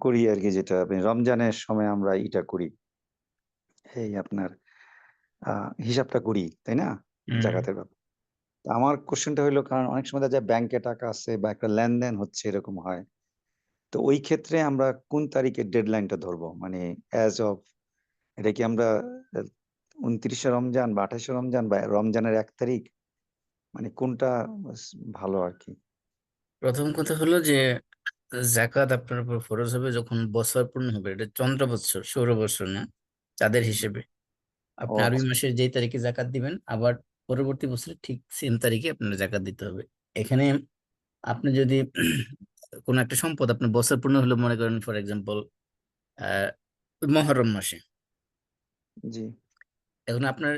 করি আর কি, যেটা আপনি রমজানের সময় আমরা ইটা করি, এই আপনার হিসাবটা করি, তাই না? জাকাতের ব্যাপার। তো আমার কোশ্চেনটা হলো, কারণ অনেক সময় দেখা যায় ব্যাংকে টাকা আছে বা একটা লেনদেন হচ্ছে, এরকম হয়। তো ওই ক্ষেত্রে আমরা কোন তারিখের ডেডলাইনটা ধরবো, মানে অ্যাজ অফ, এটা কি আমরা 29শে রমজান বা 28শে রমজান বা রমজানের 1 তারিখ, মানে কোনটা ভালো আর কি? প্রথম কথা হলো যে জাকাত আপনার উপর ফরজ হবে যখন বছর পূর্ণ হবে। এটা চন্দ্র বৎসর, সৌর বৎসর না, চাঁদের হিসেবে। ও আপনি আরবি আচ্ছা। মাসের যেই তারিখে জাকাত দিবেন, আবার পরবর্তী বছরে ঠিক সেম তারিখে আপনার জাকাত দিতে হবে। এখানে আপনি যদি কোন একটা সম্পদ আপনার বছর পূর্ণ হলো, মনে করেন ফর এক্সাম্পল আহ মহরম মাসে, জি। এখন আপনার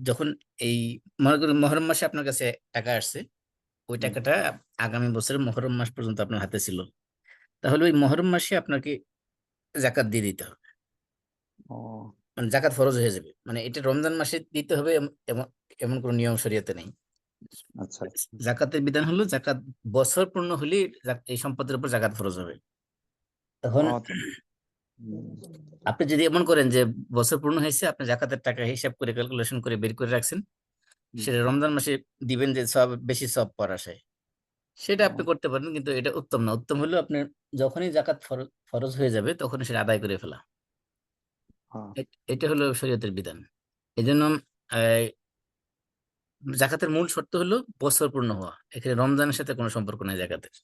যখন এই মনে করেন মহরম মাসে আপনার কাছে টাকা আসছে, ওই হুম। টাকাটা আগামী বছরের মহরম মাস পর্যন্ত আপনার হাতে ছিল, তাহলে ওই মহরম মাসে আপনাকে জাকাত দিয়ে দিতে হবে। ও মানে জাকাত ফরজ হয়ে যাবে, মানে এটা রমজান মাসে দিতে হবে এমন এমন কোনো নিয়ম শরীয়তে নেই। আচ্ছা আচ্ছা। জাকাতের বিধান হলো জাকাত বছর পূর্ণ হলে এই সম্পদের উপর জাকাত ফরজ হবে। তখন ও হুম, আপনি যদি এমন করেন যে বছর পূর্ণ হয়েছে, আপনি জাকাতের টাকা হিসাব করে ক্যালকুলেশন করে বের করে রাখছেন, হুম, সেটা রমজান মাসে দিবেন যে সব বেশি সব পাওয়ার আশায়, সেটা আপনি ও, করতে পারেন, কিন্তু এটা উত্তম না। উত্তম হলো আপনার যখনই জাকাত ফরজ হয়ে যাবে তখনই সেটা আদায় করে ফেলা। হ্যাঁ। এটা হলো শরীয়তের বিধান। এই জন্য আহ, জাকাতের মূল শর্ত হলো বছর পূর্ণ হওয়া। এখানে রমজানের সাথে কোনো সম্পর্ক নাই জাকাতের।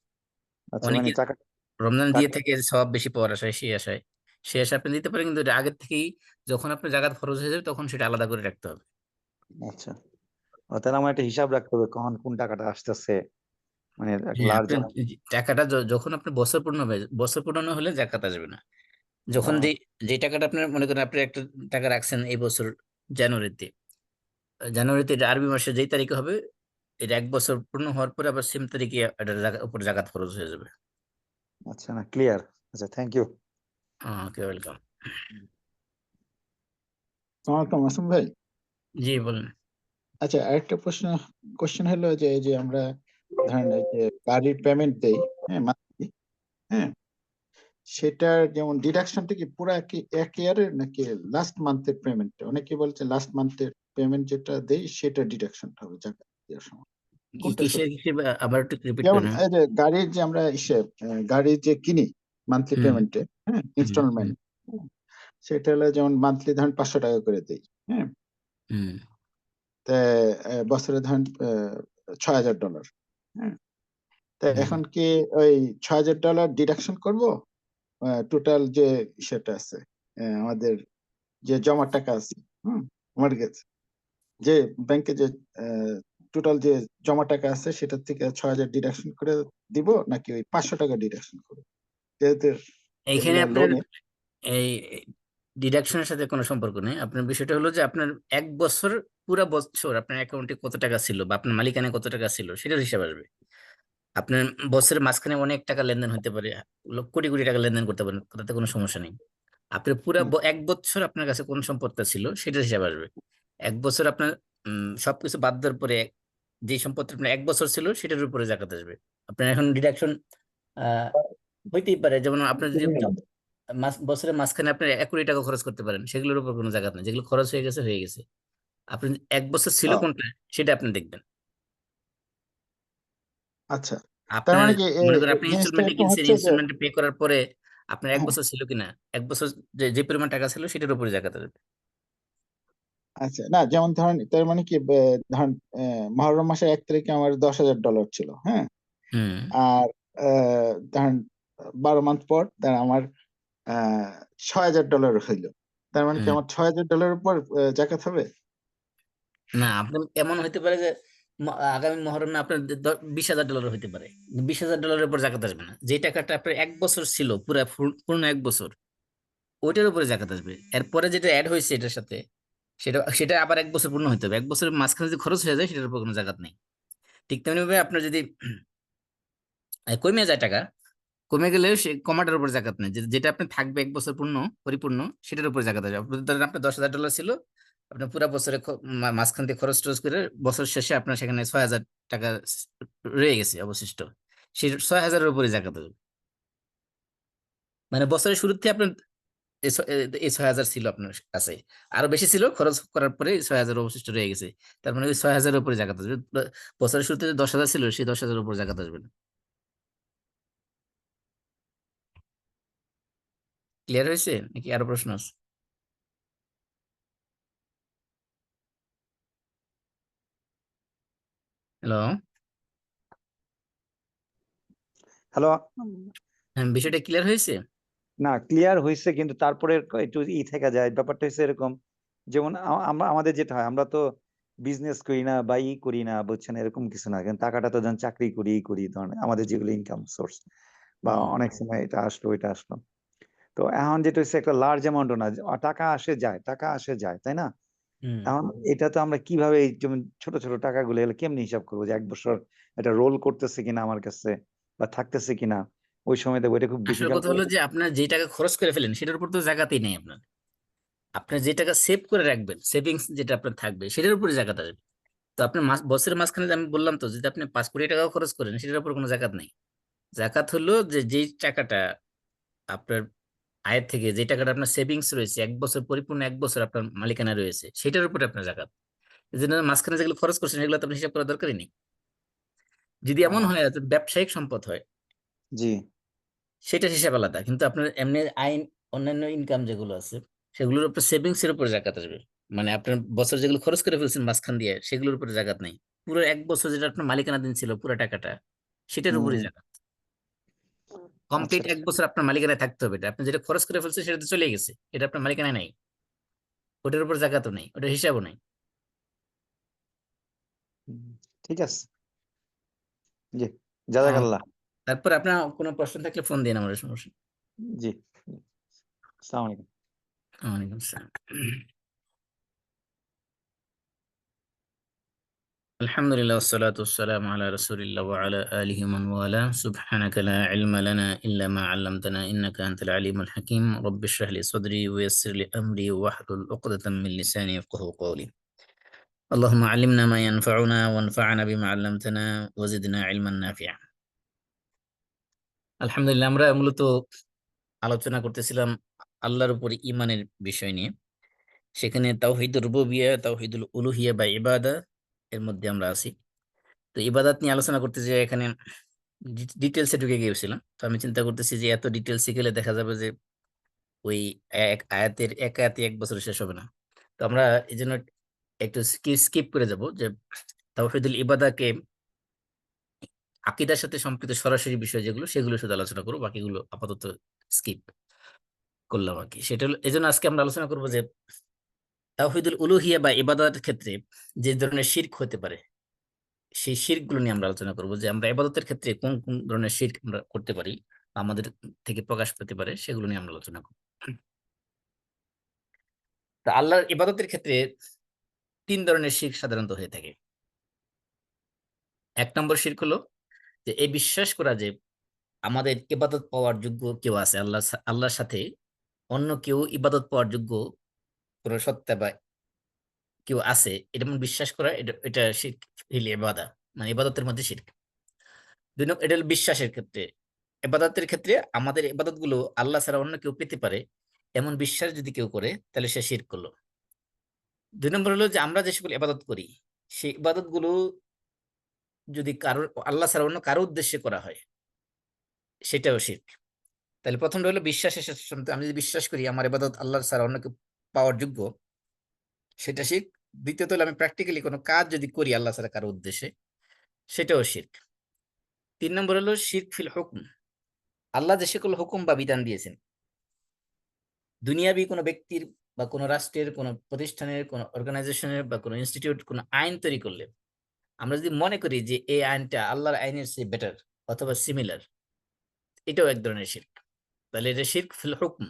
আচ্ছা, মানে অনেকে টাকা রমজান দিয়ে টাকা থেকে সব বেশি পাওয়ার আশায়, সেই আশায় সে আশা আপনি দিতে পারেন, কিন্তু এটা আগের থেকেই যখন আপনার জাকাত ফরজ হয়ে যাবে তখন সেটা আলাদা করে রাখতে হবে। আচ্ছা। তাহলে আমার একটা হিসাব রাখতে হবে কখন কোন টাকাটা আসতেছে, মানে হ্যাঁ, লার্জ। আপনার টাকাটা যখন আপনার বছর পূর্ণ হবে, বছর পূর্ণ না হলে জাকাত আসবে না। যখন ও যে টাকাটা আপনার মনে করেন আপনি একটা টাকা রাখছেন এই বছর জানুয়ারিতে, জানুয়ারিতে এটা আরবি মাসে যেই তারিখে হবে, এটা 1 বছর পূর্ণ হওয়ার পরে আবার সেম তারিখে এটার উপর জাকাত খরচ হয়ে যাবে। আচ্ছা, না ক্লিয়ার। আচ্ছা, থ্যাংক ইউ। Okay, welcome. তোমার মাসুম ভাই, জি বলেন। আচ্ছা আরেকটা কোশ্চেন হলো যে এই যে আমরা ধরেন এই যে গাড়ির পেমেন্ট দেই, হ্যাঁ monthly, হ্যাঁ, সেটার যেমন ডিডাকশনটা কি পুরো এক ইয়ারের নাকি লাস্ট মান্থের পেমেন্ট? অনেকে বলছে লাস্ট মান্থের পেমেন্ট যেটা দেই সেটা ডিডাকশনটা হবে জাকাত দেওয়ার সময়, কোনটা কিসের সত্যি? হিসেবে আবার একটু রিপিট যেমন করেন? এই যে গাড়ির যে আমরা গাড়ি যে কিনি মান্থলি হুম পেমেন্টে, হ্যাঁ হুম হুম ইনস্টলমেন্ট, সেটা হলো যেমন মান্থলি ধরেন 500 টাকা করে দেই, হ্যাঁ, হুম তা বছরে ধরেন $6,000, হ্যাঁ, তা হুম। এখন কি ওই $6,000 ডিডাকশন করব টোটাল যে সেটা আছে, আমাদের যে জমা টাকা আছে, হুম, মর্টগেজ, যে ব্যাংকে যে টোটাল যে জমা টাকা আছে সেটার থেকে 6,000 ডিডাকশন করে দিব, নাকি ওই $500 ডিডাকশন করবো? যেহেতু এইখানে এগুলা আপনার লোনে। এই ডিডাকশনের সাথে কোনো সম্পর্ক নেই। আপনার বিষয়টা হলো যে আপনার 1 বছর, পুরো বছর আপনার অ্যাকাউন্টে কত টাকা ছিল বা আপনার মালিকানায় কত টাকা ছিল সেটার হিসাব আসবে। আপনার বছরের মাঝখানে অনেক টাকা লেনদেন হতে পারে, কোটি কোটি টাকা লেনদেন করতে পারেন, তাতে কোনো সমস্যা নেই। আপনার পুরা 1 বছর আপনার কাছে কোন সম্পদটা ছিল সেটার হিসাব আসবে। 1 বছর আপনার সবকিছু বাদ দেওয়ার পরে যে সম্পদটা আপনার 1 বছর ছিল সেটার উপরে জাকাত আসবে। আপনার এখন ডিডাকশন আহ হইতেই পারে, যেমন আপনার যদি বছরের মাঝখানে আপনি 1 কোটি টাকা খরচ করতে পারেন, সেগুলোর উপর কোনো জাকাত নেই। যেগুলো খরচ হয়ে গেছে হয়ে গেছে। আপনি 1 বছর ছিল আহ, কোনটা সেটা আপনি দেখবেন। আচ্ছা, তার আপনার মানে কি মনে করেন আপনি জিনিসটা ইনস্টলমেন্টে এরকম কিনছেন, হচ্ছে যে, ইনস্টলমেন্টে পে করার পরে আপনার এক হ্যাঁ, বছর ছিল কিনা, 1 বছর যে যে পরিমাণ টাকা ছিল সেটার উপরে জাকাত আসবে। আচ্ছা, না যেমন ধরেন তার মানে কি ধরেন মহরম মাসের 1 তারিখে আমার $10,000 ছিল, হ্যাঁ, হুম আর ধরেন 12 মান্থ পর ধরেন আমার $6,000 হইলো, তার মানে কি হুম। আমার $6,000 উপর জাকাত হবে? না, আপনার এমন হইতে পারে যে আগামী মহরমে আপনার 20,000 ডলার হইতে পারে, 20,000 ডলারের উপর জাকাত আসবে না। যে টাকাটা আপনার 1 বছর ছিল, পুরো পূর্ণ 1 বছর, ওইটার উপরে জাকাত আসবে। এরপরে যেটা অ্যাড হয়েছে এটার সাথে, সেটা সেটা আবার 1 বছর পূর্ণ হতে হবে। 1 বছরের মাঝখানে যদি খরচ হয়ে যায় সেটার উপর কোনো জাকাত নেই। ঠিক তেমনি ভাবে আপনার যদি কমে যায় টাকা, কমে গেলেও সে কমাটার উপর জাকাত নেই। যেটা আপনি থাকবে 1 বছর পূর্ণ পরিপূর্ণ, সেটার উপর জাকাত আসবে। ধরেন আপনার 10,000 ডলার ছিল, আপনার পুরো বছরে মাঝখান থেকে খরচ টরচ করে বছর শেষে আপনার সেখানে 6,000 টাকা রয়ে গেছে অবশিষ্ট, সেই 6,000-এর উপরে জাকাত আসবে। মানে বছরের শুরুতে আপনার এই 6,000 ছিল আপনার কাছে, আরো বেশি ছিল, খরচ করার পরে 6,000 অবশিষ্ট রয়ে গেছে। তার মানে ওই 6,000 উপরে জাকাত আসবে। বছরের শুরুতে যে 10,000 ছিল, সেই 10,000 উপরে জাকাত আসবে না। ক্লিয়ার হয়েছে নাকি আরো প্রশ্ন আছে? Hello, hello. হ্যাঁ, বিষয়টা ক্লিয়ার হয়েছে? না, ক্লিয়ার হয়েছে, কিন্তু তারপরে একটু থেকে যায়। ব্যাপারটা হচ্ছে এরকম, যেমন আমরা আমাদের যেটা হয়, আমরা তো বিজনেস করি না বা করি না, বুঝছেন, এরকম কিছু না। কিন্তু টাকাটা তো যখন চাকরি করি করি ধরেন আমাদের যেগুলো ইনকাম সোর্স, বা অনেক সময় এটা আসলো এটা আসলো। তো এখন যেটা হচ্ছে একটা লার্জ অ্যামাউন্টও না, টাকা আসে যায়, টাকা আসে যায়, তাই না? হুম। এখন এটা তো আমরা কিভাবে যেমন ছোট ছোট টাকাগুলো এগুলো কেমনি হিসাব করবো যে 1 বছর এটা রোল করতেছে কিনা আমার কাছে, বা থাকতেছে কিনা? ওই সময় দেখবো এটা খুব আসল ডিফিকাল্ট। কথা হলো যে আপনার যে টাকা খরচ করে ফেলেন সেটার উপর তো জাকাতই নেই আপনার। আপনার যে টাকা সেভ করে রাখবেন, সেভিংস যেটা আপনার থাকবে, সেটার উপরে জাকাত আসবে। তো আপনার বছরের মাঝখানে যে আমি বললাম তো, যদি আপনি 5 কোটি টাকাও খরচ করেন, সেটার উপর কোনো জাকাত নেই। জাকাত হলো যে যেই টাকাটা আপনার আয়ের থেকে, যে টাকাটা আপনার সেভিংস রয়েছে, 1 বছর পরিপূর্ণ 1 বছর আপনার মালিকানা রয়েছে, সেটার উপরে আপনার জাকাত। এই জন্য মাঝখানে যেগুলো খরচ করছেন সেগুলো তো আপনার হিসাব করার দরকারই নেই। যদি এমন হয় যে ব্যবসায়িক সম্পদ হয়, জি। সেটা হিসাব আলাদা। কিন্তু আপনার এমনি আইন, অন্যান্য ইনকাম যেগুলো আছে, সেগুলোর উপর সেভিংস এর উপর জাকাত আসবে। মানে আপনার বছর যেগুলো খরচ করে ফেলছেন মাঝখান দিয়ে, সেগুলোর উপরে জাকাত নেই। পুরো 1 বছর যেটা আপনার মালিকানাধীন ছিল, পুরো টাকাটা, সেটার উপরে হুম। জাকাত। আচ্ছা কমপ্লিট আচ্ছা। 1 বছর আপনার মালিকানায় থাকতে হবে। এটা আপনি যেটা খরচ করে ফেলছেন সেটা তো চলে গেছে, এটা আপনার মালিকানায় নাই, ওটার উপর জাকাতও নেই, ওটার হিসাবও নেই। হুম, ঠিক আছে। জি, আহ, জাজাকাল্লাহ। তারপর আপনার কোনো প্রশ্ন থাকলে ফোন দিন আমার, সমস্যা নেই। জি, আসসালামু আলাইকুম। ওয়ালাইকুম আসসালাম। الحمد لله والصلاة والسلام على رسول الله وعلى آله ومن والاه. سبحانك لا علم لنا إلا ما علمتنا إنك أنت العليم الحكيم. رب اشرح لي صدري ويسر لي أمري واحلل عقدة من لساني يفقهوا قولي. اللهم علمنا ما ينفعنا وانفعنا بما علمتنا وزدنا علما نافعا. আলহামদুলিল্লাহ, আমরা মূলত আলোচনা করতেছিলাম আল্লাহর উপর ঈমানের বিষয় নিয়ে। সেখানে তাওহীদুর রুবুবিয়্যা, তাওহীদুল উলুহিয়্যা বা ইবাদা, এর মধ্যে আমরা আছি। তো ইবাদত নিয়ে আলোচনা করতে যে এখানে ডিটেলসে ঢুকে গিয়েছিলাম। তো আমি চিন্তা করতেছি যে এত ডিটেলসে গেলে দেখা যাবে যে ওই এক আয়াতে 1 বছর শেষ হবে না। তো আমরা এই জন্য একটু স্কিপ করে যাব, যে তাওহীদুল ইবাদাকে আকীদার সাথে সম্পৃক্ত সরাসরি বিষয় যেগুলো, সেগুলো শুধু আলোচনা করবো, বাকিগুলো আপাতত স্কিপ করলাম আর কি। সেটা হলো, এই জন্য আজকে আমরা আলোচনা করবো যে তাওহীদুল উলুহিয়্যা বা ইবাদতের ক্ষেত্রে যে ধরনের শিরক হতে পারে, সেই শিরক গুলো নিয়ে আমরা আলোচনা করবো। যে আমরা ইবাদতের ক্ষেত্রে কোন কোন ধরনের শিরক আমরা করতে পারি, বা আমাদের থেকে প্রকাশ পেতে পারে, সেগুলো নিয়ে আমরা আলোচনা করবো। তা আল্লাহর ইবাদতের ক্ষেত্রে 3 ধরনের শিরক সাধারণত হয়ে থাকে। 1 নম্বর শিরক হলো যে এই বিশ্বাস করা যে আমাদের ইবাদত পাওয়ার যোগ্য কেউ আছে, আল্লাহর সাথে অন্য কেউ ইবাদত পাওয়ার যোগ্য কোন সত্তা বা কেউ আছে, এটা মনে বিশ্বাস করা, এটা এটা শিরক হিল ইবাদা, মানে ইবাদতের মধ্যে শিরক। এটা হলো বিশ্বাসের ক্ষেত্রে। ইবাদতের ক্ষেত্রে আমাদের ইবাদত গুলো আল্লাহ ছাড়া অন্য কেউ পেতে পারে, এমন বিশ্বাস যদি কেউ করে, তাহলে সে শিরক করলো। 2 নম্বর হলো যে আমরা যে সকল ইবাদত করি, সেই ইবাদত গুলো যদি কারোর, আল্লাহ ছাড়া অন্য কারো উদ্দেশ্যে করা হয়, সেটাও শিরক। তাহলে প্রথমটা হলো বিশ্বাসের সাথে সম্পর্কিত। আমি যদি বিশ্বাস করি আমার ইবাদত আল্লাহ ছাড়া অন্য কেউ পাওয়ার যোগ্য, সেটা শিরক। দ্বিতীয়ত হলো আমি প্র্যাকটিক্যালি কোনো কাজ যদি করি আল্লাহ ছাড়া কারো উদ্দেশ্যে, সেটাও শিরক। 3 নম্বর হলো শিরক ফিল হুকম। আল্লাহ যে সকল হুকুম বা বিধান দিয়েছেন, দুনিয়াবি কোনো ব্যক্তির বা কোনো রাষ্ট্রের, কোনো প্রতিষ্ঠানের, কোনো অর্গানাইজেশনের বা কোনো ইনস্টিটিউট কোনো আইন তৈরি করলে, আমরা যদি মনে করি যে এই আইনটা আল্লাহর আইনের চেয়ে বেটার অথবা সিমিলার, এটাও এক ধরনের শিরক। তাহলে এটা শিরক ফিল হুকম,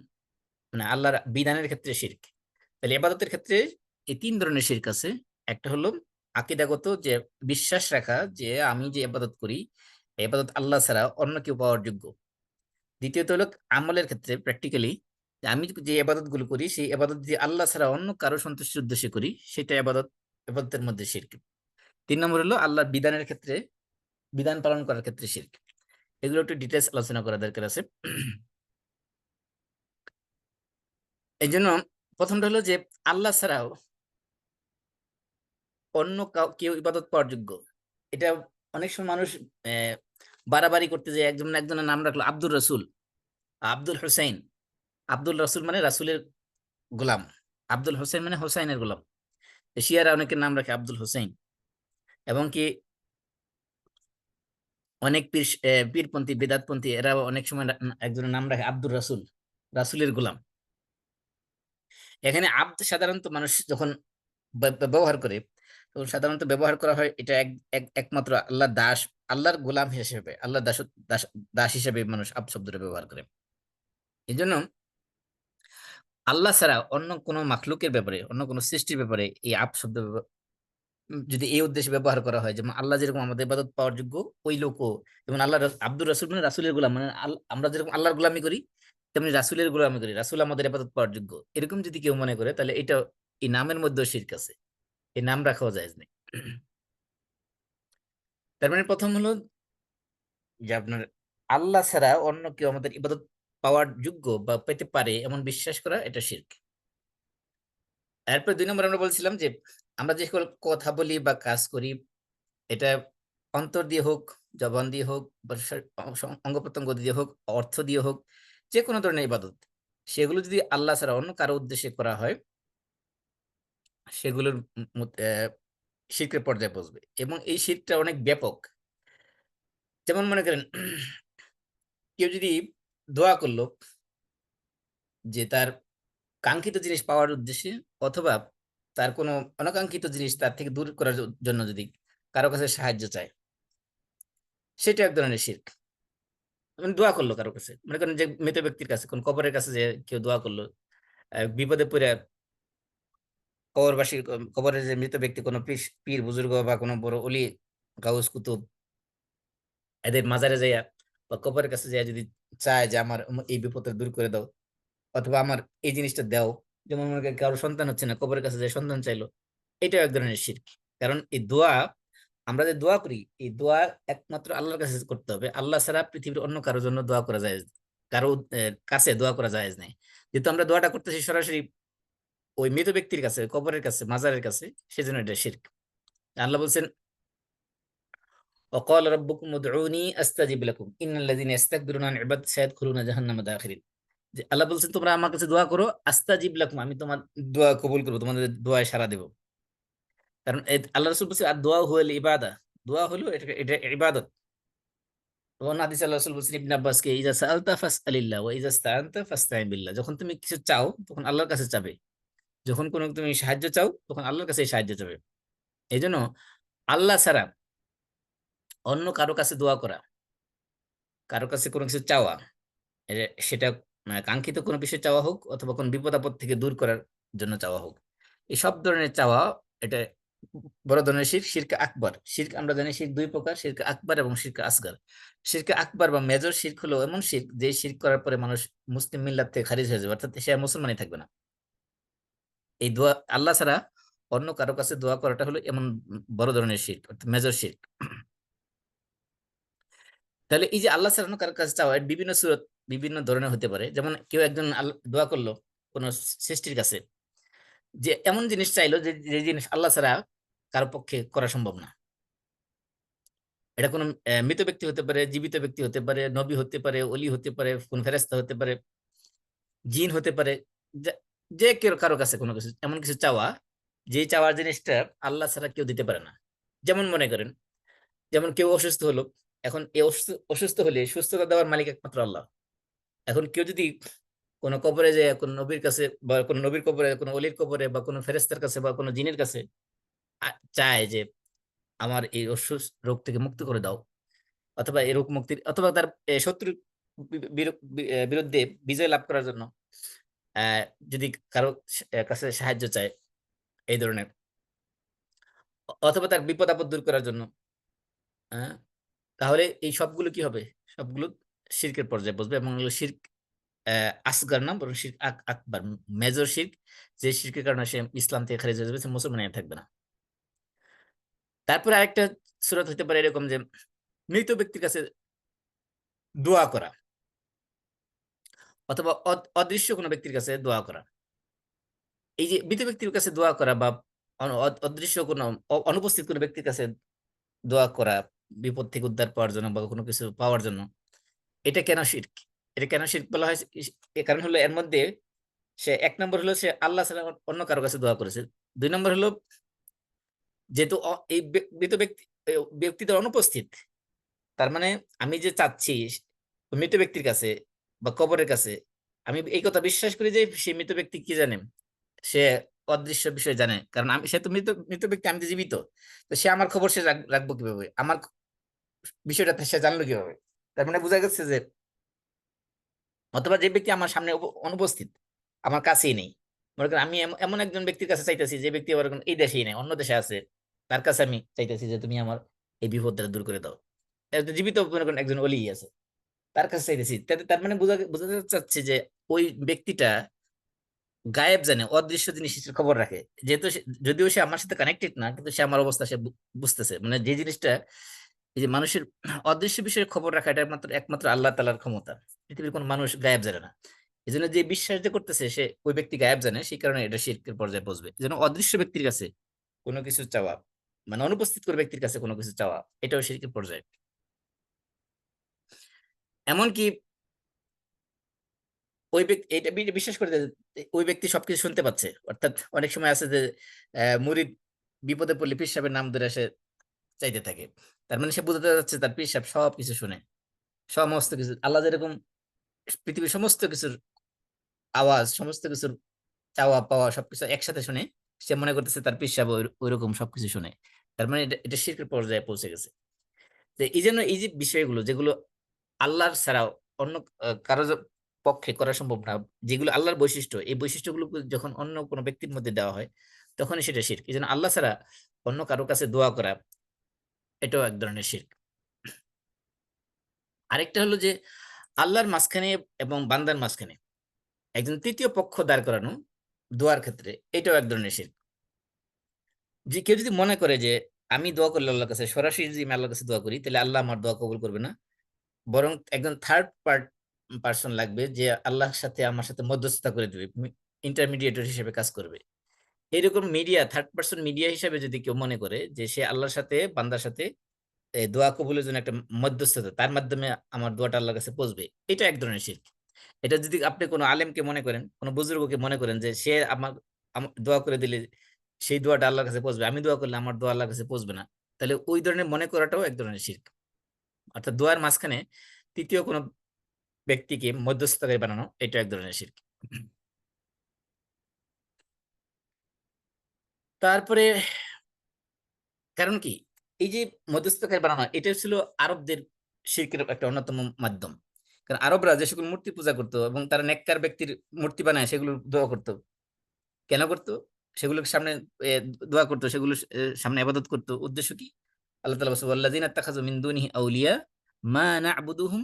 মানে আল্লাহর বিধানের ক্ষেত্রে শিরক। তাহলে ইবাদতের ক্ষেত্রে এই 3 ধরনের শিরক আছে। একটা হলো আকীদাগত, যে বিশ্বাস রাখা যে আমি যে ইবাদত করি, এই ইবাদত আল্লাহ ছাড়া অন্য কেউ পাওয়ার যোগ্য। দ্বিতীয়ত হলো আমলের ক্ষেত্রে, প্র্যাকটিক্যালি, আমি যে ইবাদত গুলো করি, সেই ইবাদত যে আল্লাহ ছাড়া অন্য কারো সন্তুষ্টির উদ্দেশ্যে করি, সেটা ইবাদতের মধ্যে শিরক। 3 নম্বর হলো আল্লাহর বিধানের ক্ষেত্রে, বিধান পালন করার ক্ষেত্রে শিরক। এগুলো একটু ডিটেলস আলোচনা করা দরকার আছে। এই জন্য প্রথমটা হলো যে আল্লাহ ছাড়াও অন্য কেউ ইবাদত পাওয়ার যোগ্য। এটা অনেক সময় মানুষ আহ, বাড়াবাড়ি করতে যায়, একজনের নাম রাখলো আব্দুর রসুল, আব্দুল হোসেন। আব্দুল রসুল মানে রাসুলের গোলাম, আব্দুল হোসেন মানে হোসাইনের গোলাম। শিয়ারা অনেকের নাম রাখে আব্দুল হোসেন, এবং কি অনেক পীরপন্থী বেদাতপন্থী এরা অনেক সময় একজনের নাম রাখে আব্দুর রাসুল, রাসুলের গোলাম। এখানে আব্দ সাধারণত মানুষ যখন ব্যবহার করে, তখন সাধারণত ব্যবহার করা হয় এটা একমাত্র আল্লাহর দাস, আল্লাহর গোলাম হিসেবে, আল্লাহর দাস দাস হিসেবে মানুষ আব্দ শব্দটা ব্যবহার করে। এই জন্য আল্লাহ ছাড়া অন্য কোনো মাখলুকের ব্যাপারে, অন্য কোনো সৃষ্টির ব্যাপারে এই আব শব্দ যদি এই উদ্দেশ্যে ব্যবহার করা হয়, যেমন আল্লাহ যেরকম আমাদের ইবাদত পাওয়ার যোগ্য, ওই লোকও যেমন আল্লাহ আব্দুর রাসুল মানে রাসুলের গোলাম, মানে আমরা যেরকম আল্লাহর গোলামি করি তেমনি রাসুলের গোলামি করি, রাসুল আমাদের ইবাদত পাওয়ার যোগ্য, এরকম যদি কেউ মনে করে তাহলে এটা এই নামের মধ্যে শিরক আছে, এই নাম রাখাও জায়েজ নেই। তার মানে প্রথম হলো যে আপনার আল্লাহ ছাড়া অন্য কেউ আমাদের ইবাদত পাওয়ার যোগ্য বা পেতে পারে এমন বিশ্বাস করা, এটা শিরক। এরপর 2 নম্বর আমরা বলছিলাম যে আমরা যে সকল কথা বলি বা কাজ করি, এটা অন্তর দিয়ে হোক, জবান দিয়ে হোক, বা অঙ্গ প্রত্যঙ্গ দিয়ে হোক, অর্থ দিয়ে হোক, যে কোনো ধরনের ইবাদত, সেগুলো যদি আল্লাহ ছাড়া অন্য কারো উদ্দেশ্যে করা হয়, সেগুলোর শিরকের পর্যায়ে পৌঁছবে। এবং এই শিরকটা অনেক ব্যাপক। যেমন মনে করেন কেউ যদি দোয়া করলো যে তার কাঙ্ক্ষিত জিনিস পাওয়ার উদ্দেশ্যে, অথবা তার কোনো অনাকাঙ্ক্ষিত জিনিস তার থেকে দূর করার জন্য যদি কারো কাছে সাহায্য চায়, সেটা এক ধরনের শিরক। মানে দোয়া করলো কারো কাছে, মনে করেন যে মৃত ব্যক্তির কাছে, কোন কবরের কাছে যে কেউ দোয়া করলো, বিপদে পড়ে কবরবাসী, কবরের যে মৃত ব্যক্তি, কোনো পীর বুজুর্গ বা কোনো বড় অলি, গাউস কুতুব, এদের মাজারে যাইয়া বা কবরের কাছে যাইয়া যদি চায় যে আমার এই বিপদটা দূর করে দাও, অথবা আমার এই জিনিসটা দাও, যেমন মনে করেন কারো সন্তান হচ্ছে না, কবরের কাছে যে সন্তান চাইলো, এটাও এক ধরনের শিরক। কারণ এই দোয়া, আমরা যে দোয়া করি, এই দোয়া একমাত্র আল্লাহর কাছে করতে হবে। আল্লাহ ছাড়া পৃথিবীর অন্য কারোর জন্য দোয়া করা যায়, কারো কাছে দোয়া করা যায় নাই। যেহেতু আমরা দোয়াটা করতেছি সরাসরি ওই মৃত ব্যক্তির কাছে, কবরের কাছে, মাজারের কাছে, সেজন্য এটা শিরক। আল্লাহ বলছেন وقال ربكم ادعوني استجب لكم ان الذين يستكبرون عن عبادتي سيدخلون جهنم داخرين। যে আল্লাহ বলছেন তোমরা আমার কাছে দোয়া করো, আস্তাজিব লাকুম, আমি তোমার দোয়া কবুল করবো, তোমাদের দোয়ায় সাড়া দেবো। কারণ আল্লাহ রাসূল বলছে আর দোয়া হুয়াল ইবাদা, দোয়া হলো এটা এটা ইবাদত। তখন হাদিসে আল্লাহ রাসূল বলছেন ইবনে আব্বাসকে, ইজা সাআলতা ফাসআলিল্লাহ ওয়া ইজা ইসতাআনতা ফাসতাইন বিল্লাহ, যখন তুমি কিছু চাও তখন আল্লাহর কাছে চাবে, যখন কোনো তুমি সাহায্য চাও তখন আল্লাহর কাছে সাহায্য চাবে। এই জন্য আল্লাহ ছাড়া অন্য কারো কাছে দোয়া করা, কারো কাছে কোনো কিছু চাওয়া, সেটা কাঙ্ক্ষিত কোনো বিষয় চাওয়া হোক, অথবা কোন বিপদ আপদ থেকে দূর করার জন্য চাওয়া হোক, এই সব ধরনের চাওয়া, এটা বড় ধরনের শিরক, শিরক আকবর। শিরক আমরা জানি শিরক 2 প্রকার, শিরক আকবর এবং শিরক আসগর। শিরক আকবর বা মেজর শিরক হলো এমন শিরক যে শিরক করার পরে মানুষ মুসলিম মিল্লাত থেকে খারিজ হয়ে যাবে, অর্থাৎ সে আর মুসলমানই থাকবে না। এই দোয়া আল্লাহ ছাড়া অন্য কারো কাছে দোয়া করাটা হলো এমন বড় ধরনের শিরক, অর্থাৎ মেজর শিরক। তাহলে এই যে আল্লাহ ছাড়া অন্য কারো কাছে চাওয়া এর বিভিন্ন সুরত, বিভিন্ন ধরনের হতে পারে। যেমন কেউ একজন দোয়া করলো কোন সৃষ্টির কাছে, যে এমন জিনিস চাইলো যে যে জিনিস আল্লাহ ছাড়া কারো পক্ষে করা সম্ভব না। এটা কোনো মৃত ব্যক্তি হতে পারে, জীবিত ব্যক্তি হতে পারে, নবী হতে পারে, অলি হতে পারে, কোন ফেরেশতা হতে পারে, জিন হতে পারে, যে কেউ কারো কাছে কোনো কিছু এমন কিছু চাওয়া, যে চাওয়ার জিনিসটা আল্লাহ ছাড়া কেউ দিতে পারে না। যেমন মনে করেন, যেমন কেউ অসুস্থ হলো, এখন এই অসুস্থ হলে সুস্থতা দেওয়ার মালিক একমাত্র আল্লাহ। এখন কেউ যদি কোনো কবরে যায়, কোন নবীর কাছে বা কোন নবীর কবরে, কোনো অলির কবরে বা কোনো ফেরেশতার কাছে বা কোনো জিনের কাছে চায় যে আমার এই অসুস্থ রোগ থেকে মুক্ত করে দাও, অথবা এই রোগ মুক্তির, অথবা তার শত্রুর বিরুদ্ধে বিজয় লাভ করার জন্য আহ যদি কারো কাছে সাহায্য চায় এই ধরনের, অথবা তার বিপদ আপদ দূর করার জন্য, আহ, তাহলে এই সবগুলো কি হবে? সবগুলো শিরকের পর্যায়ে বসবে, এবং এগুলো শিরক আসগার নাম, বরং শিরক আকবার, মেজর শিরক, যে শিরকের কারণে সে ইসলাম থেকে খারিজ হয়ে যাবে, সে মুসলমান থাকবে না। তারপরে আরেকটা সূরত হতে পারে এরকম যে মৃত ব্যক্তির কাছে দোয়া করা, অথবা অদৃশ্য কোনো ব্যক্তির কাছে দোয়া করা। এই যে মৃত ব্যক্তির কাছে দোয়া করা বা অদৃশ্য কোনো অনুপস্থিত কোনো ব্যক্তির কাছে দোয়া করা বিপদ থেকে উদ্ধার পাওয়ার জন্য বা কোনো কিছু পাওয়ার জন্য, এটা কেন শিরক? এটা কেন শিরক বলা হয়? এর কারণ হলো এর মধ্যে সে এক নম্বর হলো সে আল্লাহ ছাড়া অন্য কারো কাছে দোয়া করেছে। 2 নম্বর হলো যেহেতু এই মৃত ব্যক্তিদের অনুপস্থিত, তার মানে আমি যে চাচ্ছি মৃত ব্যক্তির কাছে বা কবরের কাছে, আমি এই কথা বিশ্বাস করি যে সে মৃত ব্যক্তি কি জানে, সে অদৃশ্য বিষয় জানে। কারণ আমি, সে তো মৃত মৃত ব্যক্তি, আমি তো জীবিত। তো সে আমার খবর সে রাখবো কিভাবে, আমার বিষয়টা সে জানলো কিভাবে? তার মানে বোঝা গেছে যে, অথবা যে ব্যক্তি আমার সামনে অনুপস্থিত, আমার কাছেই নেই, মনে করেন আমি এমন একজন ব্যক্তির কাছে চাইতেছি যে ব্যক্তি আবার এই দেশেই নেই, অন্য দেশে আছে, তার কাছে আমি চাইতেছি যে তুমি আমার এই বিপদটা দূর করে দাও। জীবিত মনে করেন একজন অলি আছে, তার কাছে চাইতেছি, তার মানে বোঝাতে চাচ্ছে যে ওই ব্যক্তিটা গায়েব জানে, অদৃশ্য জিনিসের খবর রাখে। যেহেতু যদিও সে আমার সাথে কানেক্টেড না, কিন্তু সে আমার অবস্থা সে বুঝতেছে। মানে যে জিনিসটা, এই যে মানুষের অদৃশ্য বিষয়ের খবর রাখা, এটা একমাত্র আল্লাহ তাআলার ক্ষমতা। পৃথিবীর কোনো মানুষ গায়েব জানে না। এই জন্য যে বিশ্বাস যে করতেছে সে ওই ব্যক্তি গায়েব জানে, সেই কারণে এটা শিরকের পর্যায়ে পৌঁছবে। এই জন্য অদৃশ্য ব্যক্তির কাছে কোনো কিছু চাওয়া, মানে অনুপস্থিত করে ব্যক্তির কাছে কোনো কিছু চাওয়া, এটাও শিরকের পর্যায়ে। এমনকি ওই ব্যক্তি এটা বিশ্বাস করে যে ওই ব্যক্তি সবকিছু শুনতে পাচ্ছে। অর্থাৎ অনেক সময় আছে যে মুরিদ বিপদে পড়লে পীর সাহেবের নাম ধরে সে চাইতে থাকে। তার মানে সে বোঝাতে যাচ্ছে তার পীর সাহেব সবকিছু শুনে, সমস্ত কিছু। আল্লাহ যেরকম পৃথিবীর সমস্ত কিছুর আওয়াজ, সমস্ত কিছুর চাওয়া পাওয়া সবকিছু একসাথে শুনে, সে মনে করতেছে তার পীর সাহেব ওইরকম সবকিছু শুনে। তার মানে এটা শিরকের পর্যায়ে পৌঁছে গেছে। যে এই জন্য এই যে বিষয়গুলো যেগুলো আল্লাহর ছাড়া অন্য কারো পক্ষে করা সম্ভব না, যেগুলো আল্লাহর বৈশিষ্ট্য, এই বৈশিষ্ট্যগুলো যখন অন্য কোনো ব্যক্তির মধ্যে দেওয়া হয়, তখনই সেটা শিরক। এই জন্য আল্লাহ ছাড়া অন্য কারো কাছে দোয়া করা, এটাও এক ধরনের শিরক। আরেকটা হলো যে আল্লাহর মাঝখানে এবং বান্দার মাঝখানে একজন তৃতীয় পক্ষ দাঁড় করানো দোয়ার ক্ষেত্রে, এটাও এক ধরনের শিরক। যে কেউ যদি মনে করে যে আমি দোয়া করলে আল্লাহর কাছে, সরাসরি যদি আমি আল্লাহর কাছে দোয়া করি, তাহলে আল্লাহ আমার দোয়া কবুল করবে না, বরং একজন থার্ড পার্সন লাগবে যে আল্লাহর সাথে আমার সাথে মধ্যস্থতা করে দেবে, ইন্টারমিডিয়েটর হিসেবে কাজ করবে। এরকম মিডিয়া, থার্ড পার্সন মিডিয়া হিসেবে যদি কেউ মনে করে যে সে আল্লাহর সাথে বান্দার সাথে দোয়া কবুলের জন্য একটা মধ্যস্থতা, তার মাধ্যমে আমার দোয়াটা আল্লাহর কাছে পৌঁছবে, এটা এক ধরনের শিরক। এটা যদি আপনি কোনো আলেমকে মনে করেন, কোনো বুজুর্গকে মনে করেন যে সে আমার দোয়া করে দিলে সেই দোয়াটা আল্লাহর কাছে পৌঁছবে, আমি দোয়া করলে আমার দোয়া আল্লাহর কাছে পৌঁছবে না, তাহলে ওই ধরনের মনে করাটাও এক ধরনের শিরক। অর্থাৎ দোয়ার মাঝখানে তৃতীয় কোনো ব্যক্তিকে মধ্যস্থতাকারী বানানো, এটা এক ধরনের শিরক। তারপরে কারণ কি, এই যে মধ্যস্থতাকারী বানানো, এটা ছিল আরবদের শিরকের একটা অন্যতম মাধ্যম। কারণ আরবরা যে সকল মূর্তি পূজা করতো এবং তারা নেককার ব্যক্তির মূর্তি বানায় সেগুলো দোয়া করতো, কেন করতো? সেগুলোর সামনে এ, দোয়া করতো, সেগুলো সামনে ইবাদত করতো। উদ্দেশ্য কি? আল্লাহ তাআলা বলেছেন ওয়াল্লাযিনা ইত্তাখাযু মিন দুনিহি আউলিয়া মা না'বুদুহুম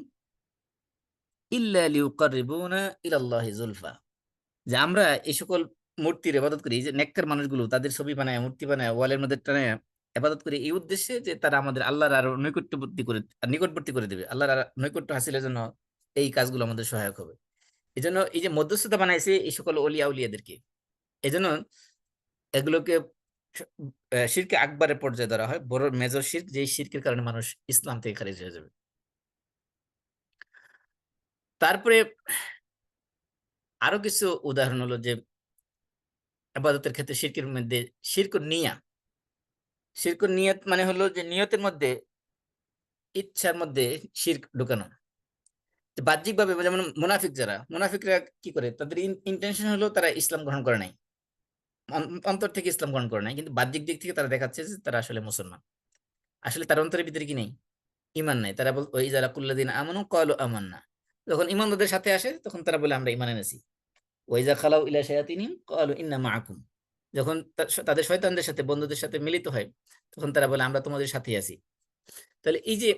ইল্লা লিয়ুকাররিবুনা ইলাল্লাহি যুলফা। যে আমরা এই সকল মূর্তির ইবাদত করি, এই যে নেককার মানুষগুলো তাদের ছবি বানায়, মূর্তি বানায়, ওয়ালের মধ্যে টানায় ইবাদত করি, এই উদ্দেশ্যে যে তারা আমাদের আল্লাহর আরো নিকটবর্তী করে দেবে, আল্লাহর নৈকট্য হাসিলের জন্য এই কাজগুলো আমাদের সহায়ক হবে। এই জন্য এই যে মধ্যস্থতা বানাইছে এই সকল অলিয়া উলিয়াদেরকে, এই জন্য এগুলোকে শিরকে আকবরের পর্যায়ে ধরা হয়, বড় মেজর শিরক, যে শিরকের কারণে মানুষ ইসলাম থেকে খারিজ হয়ে যাবে। তারপরে আরো কিছু উদাহরণ হলো যে ইবাদতের ক্ষেত্রে শিরকের মধ্যে শিরকুন নিয়ত মানে হলো যে নিয়তের মধ্যে, ইচ্ছার মধ্যে শিরক ঢুকানো। বাহ্যিক ভাবে যেমন মুনাফিকরা কি করে, তাদের ইন্টেনশন হলো তারা ইসলাম গ্রহণ করে নাই, অন্তর থেকে ইসলাম গ্রহণ করে নাই, কিন্তু বাহ্যিক দিক থেকে তারা দেখাচ্ছে যে তারা আসলে মুসলমান। আসলে তার অন্তরের ভিতরে কি নেই, ইমান নাই। তারা ওই যারা কুল্লাদিন আমানু ক্বালু আমান্না, যখন ইমানদারদের সাথে আসে তখন তারা বলে আমরা ইমান এনেছি। ওয়াইজা খালাউ ইলা শায়াতিনহিম ক্বালু ইন্না মাআকুম, যখন তাদের শয়তানদের সাথে, বন্ধুদের সাথে মিলিত হয়, তখন তারা বলে আমরা তোমাদের সাথেই আছি। তাহলে এই যে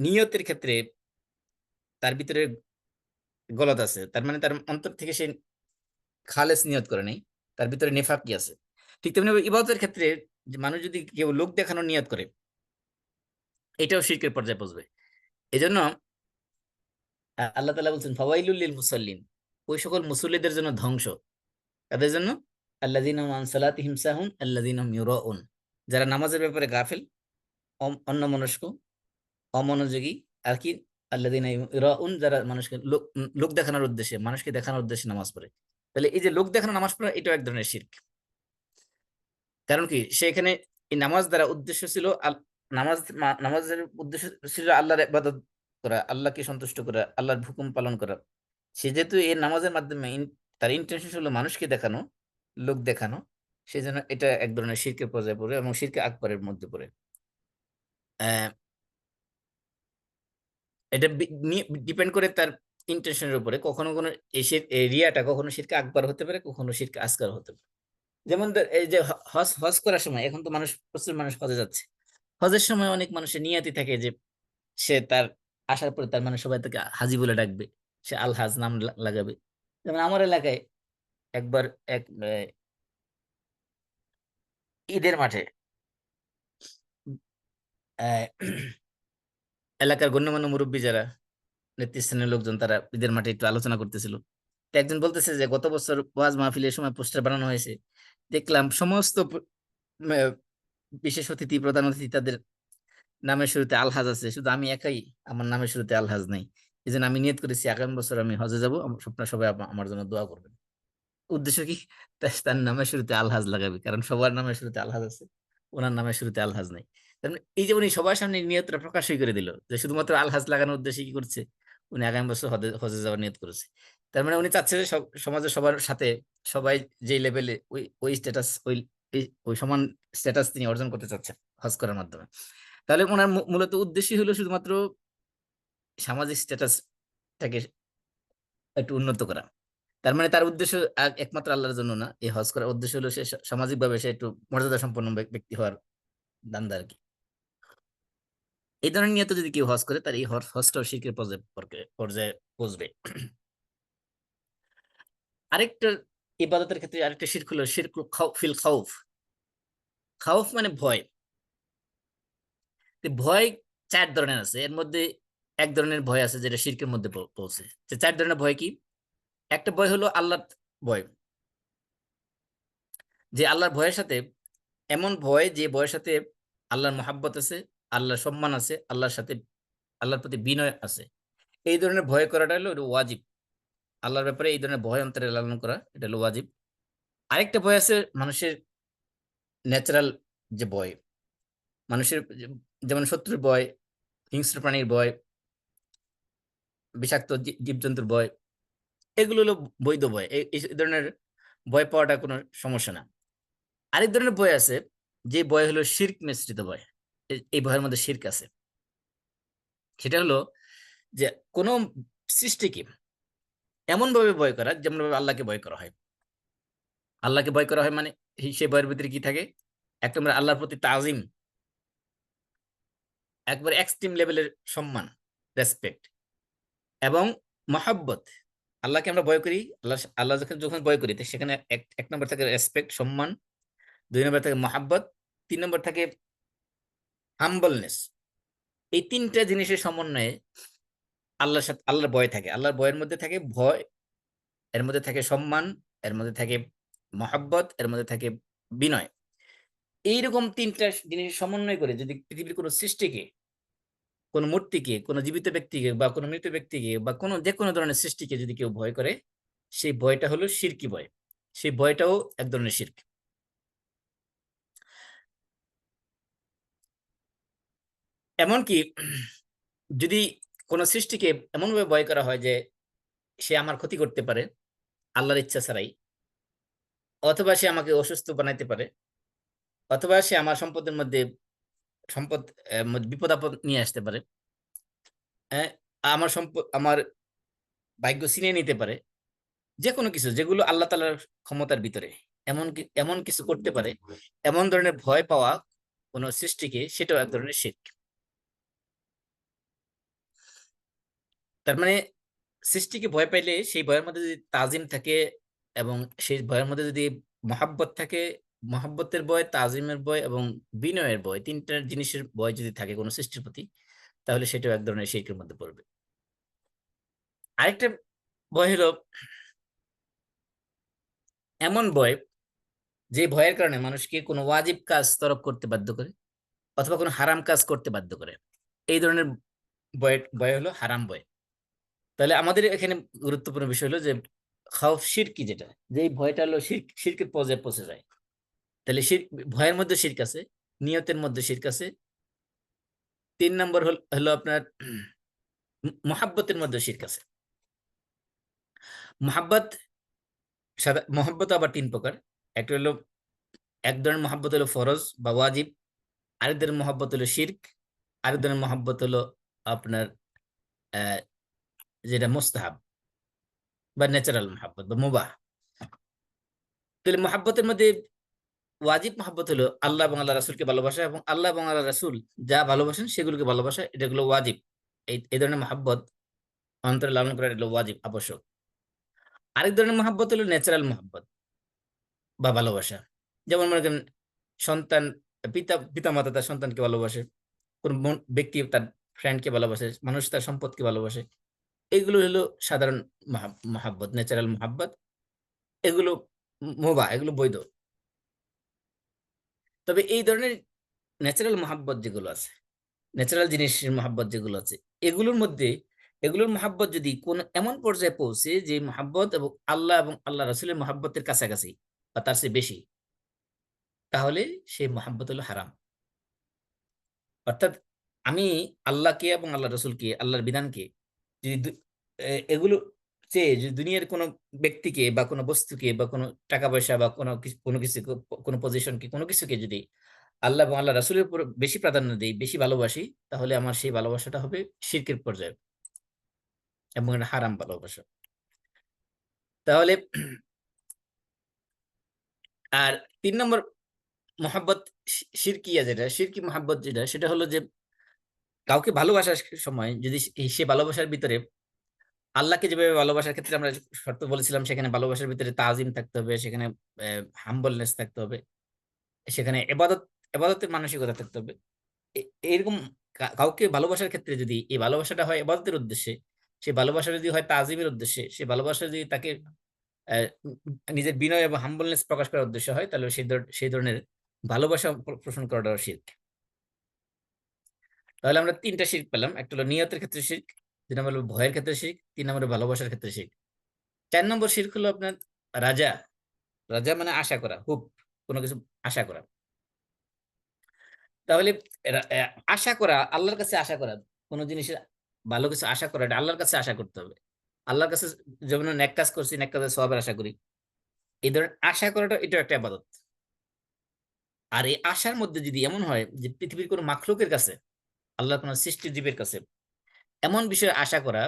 নিয়তের ক্ষেত্রে তার ভিতরে গলদ আছে, তার মানে তার অন্তর থেকে সে খালেস নিয়ত করে নাই, তার ভিতরে নেফাকি আছে। ঠিক তেমনি ইবাদতের ক্ষেত্রে যে মানুষ যদি কেউ লোক দেখানোর নিয়ত করে, এটাও শিরকের পর্যায়ে পৌঁছবে। এই জন্য আল্লাহ তাআলা বলছেন ফাওয়াইলুল লিল মুসাল্লিন, ওই সকল মুসল্লিদের জন্য ধ্বংস। তাদের জন্য আল্লাযীনা হুম আন সালাতিহিম সাহুন আল্লাযীনা হুম ইউরাউন, যারা নামাজের ব্যাপারে গাফিল, অন্যমনস্ক, অমনোযোগী, আর কি আল্লাযীনা ইউরাউন, যারা মানুষকে লোক দেখানোর উদ্দেশ্যে, মানুষকে দেখানোর উদ্দেশ্যে নামাজ পড়ে। তাহলে এই যে লোক দেখানো নামাজ পড়া, এটাও এক ধরনের শিরক। কারণ কি, সেখানে এই নামাজ দ্বারা উদ্দেশ্য ছিল নামাজের উদ্দেশ্য ছিল আল্লাহর ইবাদত করা, আল্লাহকে সন্তুষ্ট করা, আল্লাহর হুকুম পালন করা। সে যেহেতু এই নামাজের মাধ্যমে তার ইন্টেনশন হলো মানুষকে দেখানো, লোক দেখানো, সেই জন্য এটা এক ধরনের শিরকের পর্যায়ে পড়ে এবং শিরকে আকবরের মধ্যে পড়ে। আহ, এটা ডিপেন্ড করে তার ইন্টেনশনের উপরে। কখনো কোনো এই রিয়াটা কখনো শিরকে আকবর হতে পারে, কখনো শিরকে আসগার হতে পারে। যেমন এই যে হজ হজ করার সময়, এখন তো প্রচুর মানুষ হজে যাচ্ছে। হজের সময় অনেক মানুষের নিয়তি থাকে যে সে তার আসার পরে তার মানে সবাই তাকে হাজি বলে ডাকবে, সে আলহাজ নাম লাগাবে। যেমন আমার এলাকায় একবার এক ঈদের মাঠে আহ, এলাকার গণ্যমান্য মুরব্বী যারা নেতৃস্থানীয় লোকজন, তারা ঈদের মাঠে একটু আলোচনা করতেছিল। তো একজন বলতেছে যে গত বছর ওয়াজ মাহফিলের সময় পোস্টার বানানো হয়েছে, দেখলাম সমস্ত আহ, বিশেষ অতিথি, প্রধান অতিথি, তাদের নামের শুরুতে আলহাজ আছে, শুধু আমি একাই আমার নামের শুরুতে আলহাজ নাই। এই জন্য আমি নিয়ত করেছি আগামী বছর আমি হজে যাবো, আপনারা সবাই আমার জন্য দোয়া করবেন। উদ্দেশ্য কি, তার নামের শুরুতে আলহাজ লাগাবে, কারণ সবার নামের শুরুতে আলহাজ আছে, ওনার নামের শুরুতে আলহাজ নাই। তার মানে এই যে উনি সবার সামনে নিয়তটা প্রকাশই করে দিল যে শুধুমাত্র আলহাজ লাগানোর উদ্দেশ্যে কি করছে, উনি আগামী বছর হজে যাওয়ার নিয়ত করেছে। তার মানে উনি চাচ্ছে যে সমাজের সবার সাথে সবাই যে লেভেলে ওই ওই স্ট্যাটাস, ওই সমান স্ট্যাটাস তিনি অর্জন করতে চাচ্ছেন হজ করার মাধ্যমে। তাহলে ওনার মূলত উদ্দেশ্যই হলো শুধুমাত্র সামাজিক স্ট্যাটাসটাকে একটু উন্নত করা। তার মানে তার উদ্দেশ্য একমাত্র আল্লাহর জন্য না, এই হজ করার উদ্দেশ্য হলো সে সামাজিক ভাবে সে একটু মর্যাদা সম্পন্ন ব্যক্তি হওয়ার দান্দা আর কি। এই ধরনের নিয়ত যদি কেউ হজ করে, তার এই হজটাও শিরকের পর্যায়ে পৌঁছবে। আরেকটা ইবাদতের ক্ষেত্রে আরেকটা শিরক হলো শিরক ফিল খাউফ। খাউফ মানে ভয়। ভয় চার ধরনের আছে, এর মধ্যে এক ধরনের ভয় আছে যেটা শিরকের মধ্যে পৌঁছে। যে চার ধরনের ভয় কি, একটা ভয় হলো আল্লাহর ভয়, যে আল্লাহর ভয়ের সাথে এমন ভয় যে ভয়ের সাথে আল্লাহর মহাব্বত আছে, আল্লাহর সম্মান আছে, আল্লাহর সাথে আল্লাহর প্রতি বিনয় আছে। এই ধরনের ভয় করাটা হলো ওয়াজিব। আল্লাহর ব্যাপারে এই ধরনের ভয় অন্তরে লালন করা, এটা হলো ওয়াজিব। আরেকটা ভয় আছে মানুষের ন্যাচারাল যে ভয়, মানুষের যেমন শত্রুর ভয়, হিংস্র প্রাণীর ভয়, বিষাক্ত জীবজন্তুর ভয়, এগুলো হলো বৈধ ভয়। এই ধরনের ভয় পাওয়াটা কোনো সমস্যা না। আরেক ধরনের ভয় আছে যে ভয় হলো শিরক মিশ্রিত ভয়। এই ভয়ের মধ্যে শিরক আছে। সেটা হলো যে কোন সৃষ্টিকে এমন ভাবে ভয় করা যেমন ভাবে আল্লাহকে ভয় করা হয়। আল্লাহকে ভয় করা হয় মানে সেই ভয়ের ভিতরে কি থাকে, এক নম্বরে আল্লাহর প্রতি তাজিম, একবারে এক্সট্রিম লেভেলের সম্মান, রেসপেক্ট এবং মহাব্বত। আল্লাহকে আমরা ভয় করি, আল্লাহ যখন ভয় করি সেখানে এক নম্বর থাকে রেসপেক্ট, সম্মান, দুই নম্বর থাকে মহাব্বত, তিন নম্বর থাকে হাম্বলনেস। এই তিনটা জিনিসের সমন্বয়ে আল্লাহর সাথে আল্লাহর ভয় থাকে। আল্লাহর ভয়ের মধ্যে থাকে ভয়, এর মধ্যে থাকে সম্মান, এর মধ্যে থাকে মহাব্বত, এর মধ্যে থাকে বিনয়। এইরকম তিনটা জিনিস সমন্বয় করে যদি পৃথিবীর কোনো সৃষ্টিকে, কোনো মূর্তিকে, কোনো জীবিত ব্যক্তিকে বা কোনো মৃত ব্যক্তিকে বা কোনো যে কোনো ধরনের সৃষ্টিকে যদি কেউ ভয় করে, সেই ভয়টা হলো শিরকি ভয়। সেই ভয়টাও এক ধরনের শিরক। এমনকি যদি কোনো সৃষ্টিকে এমনভাবে ভয় করা হয় যে সে আমার ক্ষতি করতে পারে আল্লাহর ইচ্ছা ছাড়াই, অথবা সে আমাকে অসুস্থ বানাইতে পারে, অথবা সে আমার সম্পদ বিপদ আপদ নিয়ে আসতে পারে, হ্যাঁ, আমার ভাগ্য ছিনিয়ে নিতে পারে, যে কোনো কিছু যেগুলো আল্লাহ তাআলার ক্ষমতার ভিতরে এমন কিছু করতে পারে, এমন ধরনের ভয় পাওয়া কোন সৃষ্টিকে, সেটাও এক ধরনের শিরক। তার মানে সৃষ্টিকে ভয় পাইলে সেই ভয়ের মধ্যে যদি তাজিম থাকে এবং সেই ভয়ের মধ্যে যদি মহাব্বত থাকে, মহাব্বতের ভয়, তাজিমের ভয় এবং বিনয়ের ভয়, তিনটা জিনিসের ভয় যদি থাকে কোনো সৃষ্টির প্রতি, তাহলে সেটাও এক ধরনের শিরকের মধ্যে পড়বে। আরেকটা ভয় হলো এমন ভয় যে ভয়ের কারণে মানুষকে কোনো ওয়াজিব কাজ তরক করতে বাধ্য করে অথবা কোনো হারাম কাজ করতে বাধ্য করে। এই ধরনের ভয় ভয় হলো হারাম ভয়। তাহলে আমাদের এখানে গুরুত্বপূর্ণ বিষয় হলো যে খাউফ শিরকি, যেটা যে এই ভয়টা হলো শিরকের পর্যায়ে পৌঁছে যায়। তাহলে ভয়ের মধ্যে শিরক আছে, নিয়তের মধ্যে শিরক আছে। 3 নম্বর হলো আপনার মহাব্বতের মধ্যে শিরক আছে। মহাব্বত মহাব্বত আবার 3 প্রকার। একটা হলো, এক ধরনের মহাব্বত হলো ফরজ বা ওয়াজিব, আরেক ধরনের মহাব্বত হলো শিরক, আরেক ধরনের মহাব্বত হলো আপনার আহ যেটা মুস্তাহাব বা ন্যাচারাল মহাব্বত বা মুবাহ। তাহলে মহাব্বতের মধ্যে ওয়াজিব মহাব্বত হলো আল্লাহ এবং আল্লাহ রাসূলকে ভালোবাসা, এবং আল্লাহ এবং আল্লাহ রাসূল যা ভালোবাসেন সেগুলোকে ভালোবাসা, এটা হলো ওয়াজিব। এই ধরনের মহাব্বত অন্তরে লালন করা, এটা হলো ওয়াজিব, আবশ্যক। আরেক ধরনের মহাব্বত হলো ন্যাচারাল মহাব্বত বা ভালোবাসা। যেমন মনে করেন সন্তান, পিতা মাতা তার সন্তানকে ভালোবাসে, কোন ব্যক্তি তার ফ্রেন্ডকে ভালোবাসে, মানুষ তার সম্পদকে ভালোবাসে। এগুলো হলো সাধারণ মহাব্বত, ন্যাচারাল মহাব্বত। এগুলো মুবাহ, এগুলো বৈধ। তবে এই ধরনের ন্যাচারাল মহাব্বত যেগুলো আছে, ন্যাচারাল জিনিসের মহাব্বত যেগুলো আছে, এগুলোর মহাব্বত যদি কোন এমন পর্যায়ে পৌঁছে যে মহাব্বত এবং আল্লাহ রাসূলের মহাব্বতের কাছাকাছি বা তার চেয়ে বেশি, তাহলে সেই মহাব্বত হলো হারাম। অর্থাৎ আমি আল্লাহকে এবং আল্লাহ রসুলকে, আল্লাহর বিধানকে যদি এগুলো চেয়ে যদি দুনিয়ার কোনো ব্যক্তিকে বা কোনো বস্তুকে বা কোনো টাকা পয়সা বা কোনো কিছু, কোনো পজিশনকে, কোনো কিছুকে যদি আল্লাহ এবং আল্লাহ রাসূলের উপর বেশি প্রাধান্য দিই, বেশি ভালোবাসি, তাহলে আমার সেই ভালোবাসাটা হবে শিরকের পর্যায়ে এবং এটা হারাম ভালোবাসা। তাহলে আর 3 নম্বর মহাব্বত শিরকিয়া, যেটা শিরকি মহাব্বত, যেটা সেটা হলো যে কাউকে ভালোবাসার সময় যদি সে ভালোবাসার ভিতরে আল্লাহকে যেভাবে ভালোবাসার ক্ষেত্রে আমরা শর্ত বলেছিলাম, সেখানে ভালোবাসার ভিতরে তাজিম থাকতে হবে, সেখানে হাম্বলনেস থাকতে হবে, সেখানে এবাদতের মানসিকতা থাকতে হবে। এরকম কাউকে ভালোবাসার ক্ষেত্রে যদি এই ভালোবাসাটা হয় এবাদতের উদ্দেশ্যে, সে ভালোবাসা যদি হয় তাজিমের উদ্দেশ্যে, সে ভালোবাসা যদি তাকে নিজের বিনয় এবং হাম্বলনেস প্রকাশ করার উদ্দেশ্য হয়, তাহলে সেই ধরনের ভালোবাসা পোষণ করাটাও শিরক। তাহলে আমরা 3টা শিরক পেলাম। একটা হলো নিয়তের ক্ষেত্রে শিরক, 2 নম্বর হলো ভয়ের ক্ষেত্রে শিরক, 3 নম্বরে ভালোবাসার ক্ষেত্রে শিরক। 4 নম্বর শিরক হলো আপনার রাজা। রাজা মানে আশা করা, খুব কোনো কিছু আশা করা। তাহলে আশা করা, আল্লাহর কাছে আশা করা, কোনো জিনিসের ভালো কিছু আশা করা, এটা আল্লাহর কাছে আশা করতে হবে। আল্লাহর কাছে যেমন নেক কাজ করছি, নেক কাজের সওয়াবের আশা করি, এই ধরনের আশা করাটা এটা একটা ইবাদত। আর এই আশার মধ্যে যদি এমন হয় যে পৃথিবীর কোনো মাখলুকের কাছে, আল্লাহর কোনো সৃষ্টি জীবের কাছে এমন বিষয়ে আশা করা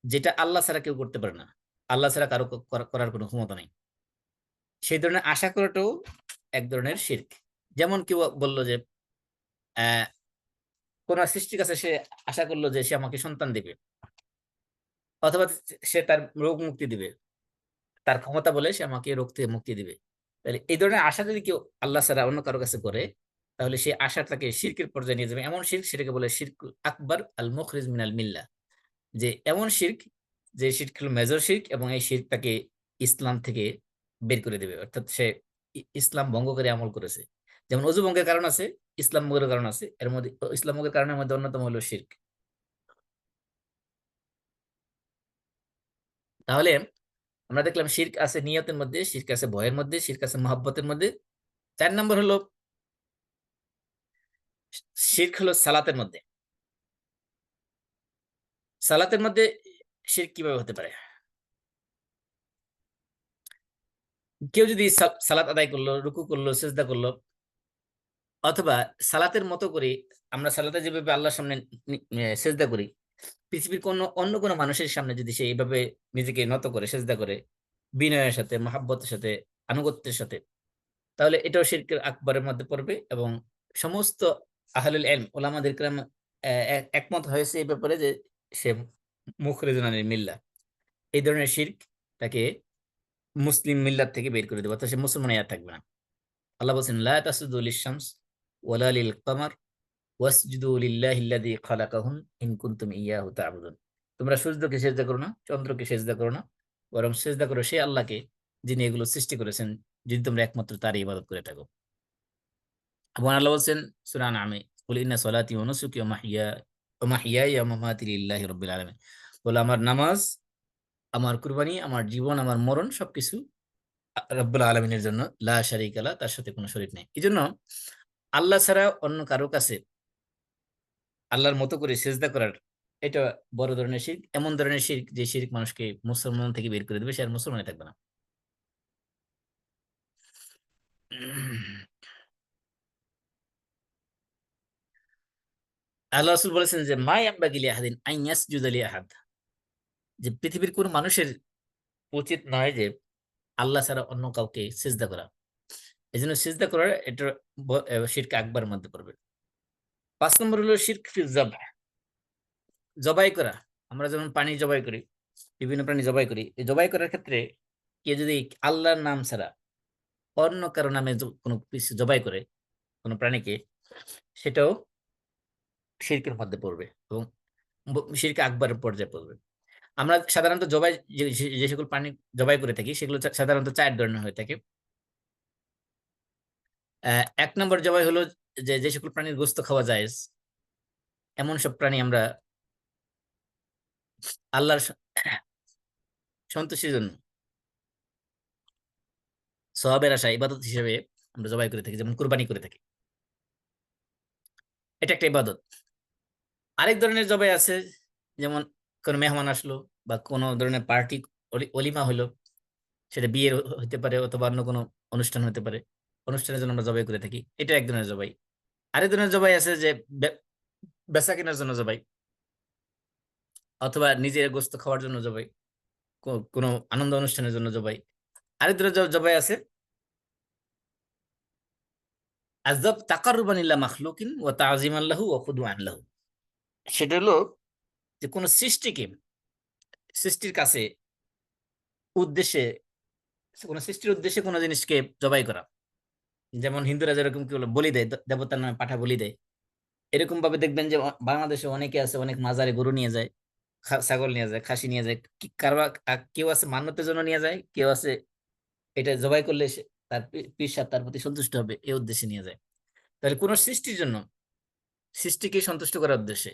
যেটা আল্লাহ ছাড়া কেউ করতে পারে না, আল্লাহ ছাড়া কারো করার কোনো ক্ষমতা নেই, সেই ধরনের আশা করাটাও এক ধরনের শিরক। যেমন কেউ বললো যে আহ কোন সৃষ্টির কাছে সে আশা করলো যে সে আমাকে সন্তান দিবে, অথবা সে তার রোগ মুক্তি দিবে, তার ক্ষমতা বলে সে আমাকে রোগ থেকে মুক্তি দিবে। তাহলে এই ধরনের আশা যদি কেউ আল্লাহ ছাড়া অন্য কারো কাছে করে, তাহলে সেই আশাটাকে শিরকের পর্যায়ে নিয়ে যাবে। এমন শিরক, সেটাকে বলে শিরকুল আকবার আল মুখরিজ মিনাল মিল্লাহ। যে এমন শিরক, যে শিরক হলো মেজর শিরক, এবং এই শিরকটাকে ইসলাম থেকে বের করে দেবে। অর্থাৎ সে ইসলাম ভঙ্গ করে আমল করেছে। যেমন অজু ভঙ্গের কারণ আছে, ইসলাম ভঙ্গের কারণ আছে, এর মধ্যে ইসলাম ভঙ্গের কারণের মধ্যে অন্যতম হলো শিরক। তাহলে আমরা দেখলাম শিরক আছে নিয়তের মধ্যে, শিরক আছে ভয়ের মধ্যে, শিরক আছে মহব্বতের মধ্যে। 4 নম্বর হলো শিরক হলো সালাতের মধ্যে। সালাতের মধ্যে শিরক কিভাবে হতে পারে? কেউ যদি সালাত আদায় করলো, রুকু করলো, সেজদা করলো, অথবা সালাতের মতো করে, আমরা সালাতে যেভাবে আল্লাহর সামনে সেজদা করি, পৃথিবীর অন্য কোনো মানুষের সামনে যদি সে এইভাবে নিজেকে নত করে সেজদা করে, বিনয়ের সাথে, মহাব্বতের সাথে, আনুগত্যের সাথে, তাহলে এটাও শিরকের আকবরের মধ্যে পড়বে। এবং সমস্ত আহলুল ইলম, ওলামাদের কিরাম একমত হয়েছে এই ব্যাপারে যে সে মুখরিজুন আনিল মিল্লাহ। এই ধরনের শিরক তাকে মুসলিম মিল্লাত থেকে বের করে দেবে, অর্থাৎ সে মুসলমান আর থাকবে না। আল্লাহ বলছেন লা তাসজুদু লিশ-শামস ওয়ালা লিল-কামার ওয়াসজুদু লিল্লাহিল্লাযী খালাকাহুন ইন কুনতুম ইয়্যাহু তা'বুদুন। তোমরা সূর্যকে সিজদা করো না, চন্দ্রকে সিজদা করো না, বরং সিজদা করো সেই আল্লাহকে যিনি এগুলো সৃষ্টি করেছেন, যদি তোমরা একমাত্র তারই ইবাদত করে থাকো। এবং আল্লাহ বলছেন সূরা আনআমে, কুল ইন্না সলাতি ওয়া নুসুকি ওয়া মাহইয়ায়া ওয়া মামাতি লিল্লাহি রাব্বিল আলামিন। বলে আমার নামাজ, আমার কুরবানি, আমার জীবন, আমার মরণ সবকিছু রব্বুল আলামিনের জন্য, লা শারীকা লাহ, তার সাথে কোনো শরীক নেই। এই জন্য আল্লাহ ছাড়া অন্য কারো কাছে আল্লাহর মতো করে সেজদা করার, এটা বড় ধরনের শিরক, এমন ধরনের শিরক যে শিরক মানুষকে মুসলমান থেকে বের করে দেবে, সে আর মুসলমানে থাকবে না। আল্লাহ রাসূল বলেছেন যে মা ইয়ানবাগি লিআহাদিন আন ইয়াসজুদা লিআহাদ, যে পৃথিবীর কোন মানুষের উচিত নয় যে আল্লাহ ছাড়া অন্য কাউকে সিজদা করা। এই জন্য সিজদা করার এটা শিরক আকবার মধ্যে পড়বে। 5 নম্বর হলো শিরক ফিল যাবহ, জবাই করা। আমরা যেমন পানি জবাই করি, বিভিন্ন প্রাণী জবাই করি, এই জবাই করার ক্ষেত্রে কেউ যদি আল্লাহর নাম ছাড়া অন্য কারো নামে কোনো কিছু জবাই করে কোনো প্রাণীকে, সেটাও শিরকের মধ্যে পড়বে এবং শিরকে আকবরের পর্যায়ে পড়বে। আমরা সাধারণত জবাই যে সকল প্রাণী জবাই করে থাকি সেগুলো সাধারণত 4 ধরনের হয়ে থাকে। 1 নম্বর জবাই হলো যে সকল প্রাণীর গোশত খাওয়া জায়েজ, এমন সব প্রাণী আমরা আল্লাহর সন্তুষ্টির জন্য সওয়াবের আশায় ইবাদত হিসেবে আমরা জবাই করে থাকি, যেমন কুরবানি করে থাকি, এটা একটা ইবাদত। আরেক ধরনের জবাই আছে, যেমন কোনো মেহমান আসলো বা কোনো ধরনের পার্টি, অলিমা হলো, সেটা বিয়ের হতে পারে অথবা অন্য কোনো অনুষ্ঠান হতে পারে, অনুষ্ঠানের জন্য আমরা জবাই করে থাকি, এটা এক ধরনের জবাই। আরেক ধরনের জবাই আছে যে বেচা কেনার জন্য জবাই, অথবা নিজের গোশত খাওয়ার জন্য জবাই, কোনো আনন্দ অনুষ্ঠানের জন্য জবাই। আরেক ধরনের জবাই আছে আযব তাকাররুবান ইলা মাখলুকিন ওয়া তা'যীমান লাহু ওয়া খুদুআন লাহু, সেটা হলো যে কোনো সৃষ্টির কাছে উদ্দেশ্যে, কোনো সৃষ্টির উদ্দেশ্যে কোনো জিনিসকে জবাই করা। যেমন হিন্দুরা যেরকম কি বলে বলি দেয়, দেবতার নামে পাঠা বলি দেয়, এরকম ভাবে দেখবেন যে বাংলাদেশে অনেকে আছে, অনেক মাজারে গরু নিয়ে যায়, ছাগল নিয়ে যায়, খাসি নিয়ে যায়, কেউ আছে মান্যতের জন্য নিয়ে যায়, কেউ আছে এটা জবাই করলে তার পীর সাহেব তার প্রতি সন্তুষ্ট হবে এই উদ্দেশ্যে নিয়ে যায়। তাহলে কোন সৃষ্টির জন্য, সৃষ্টিকে সন্তুষ্ট করার উদ্দেশ্যে,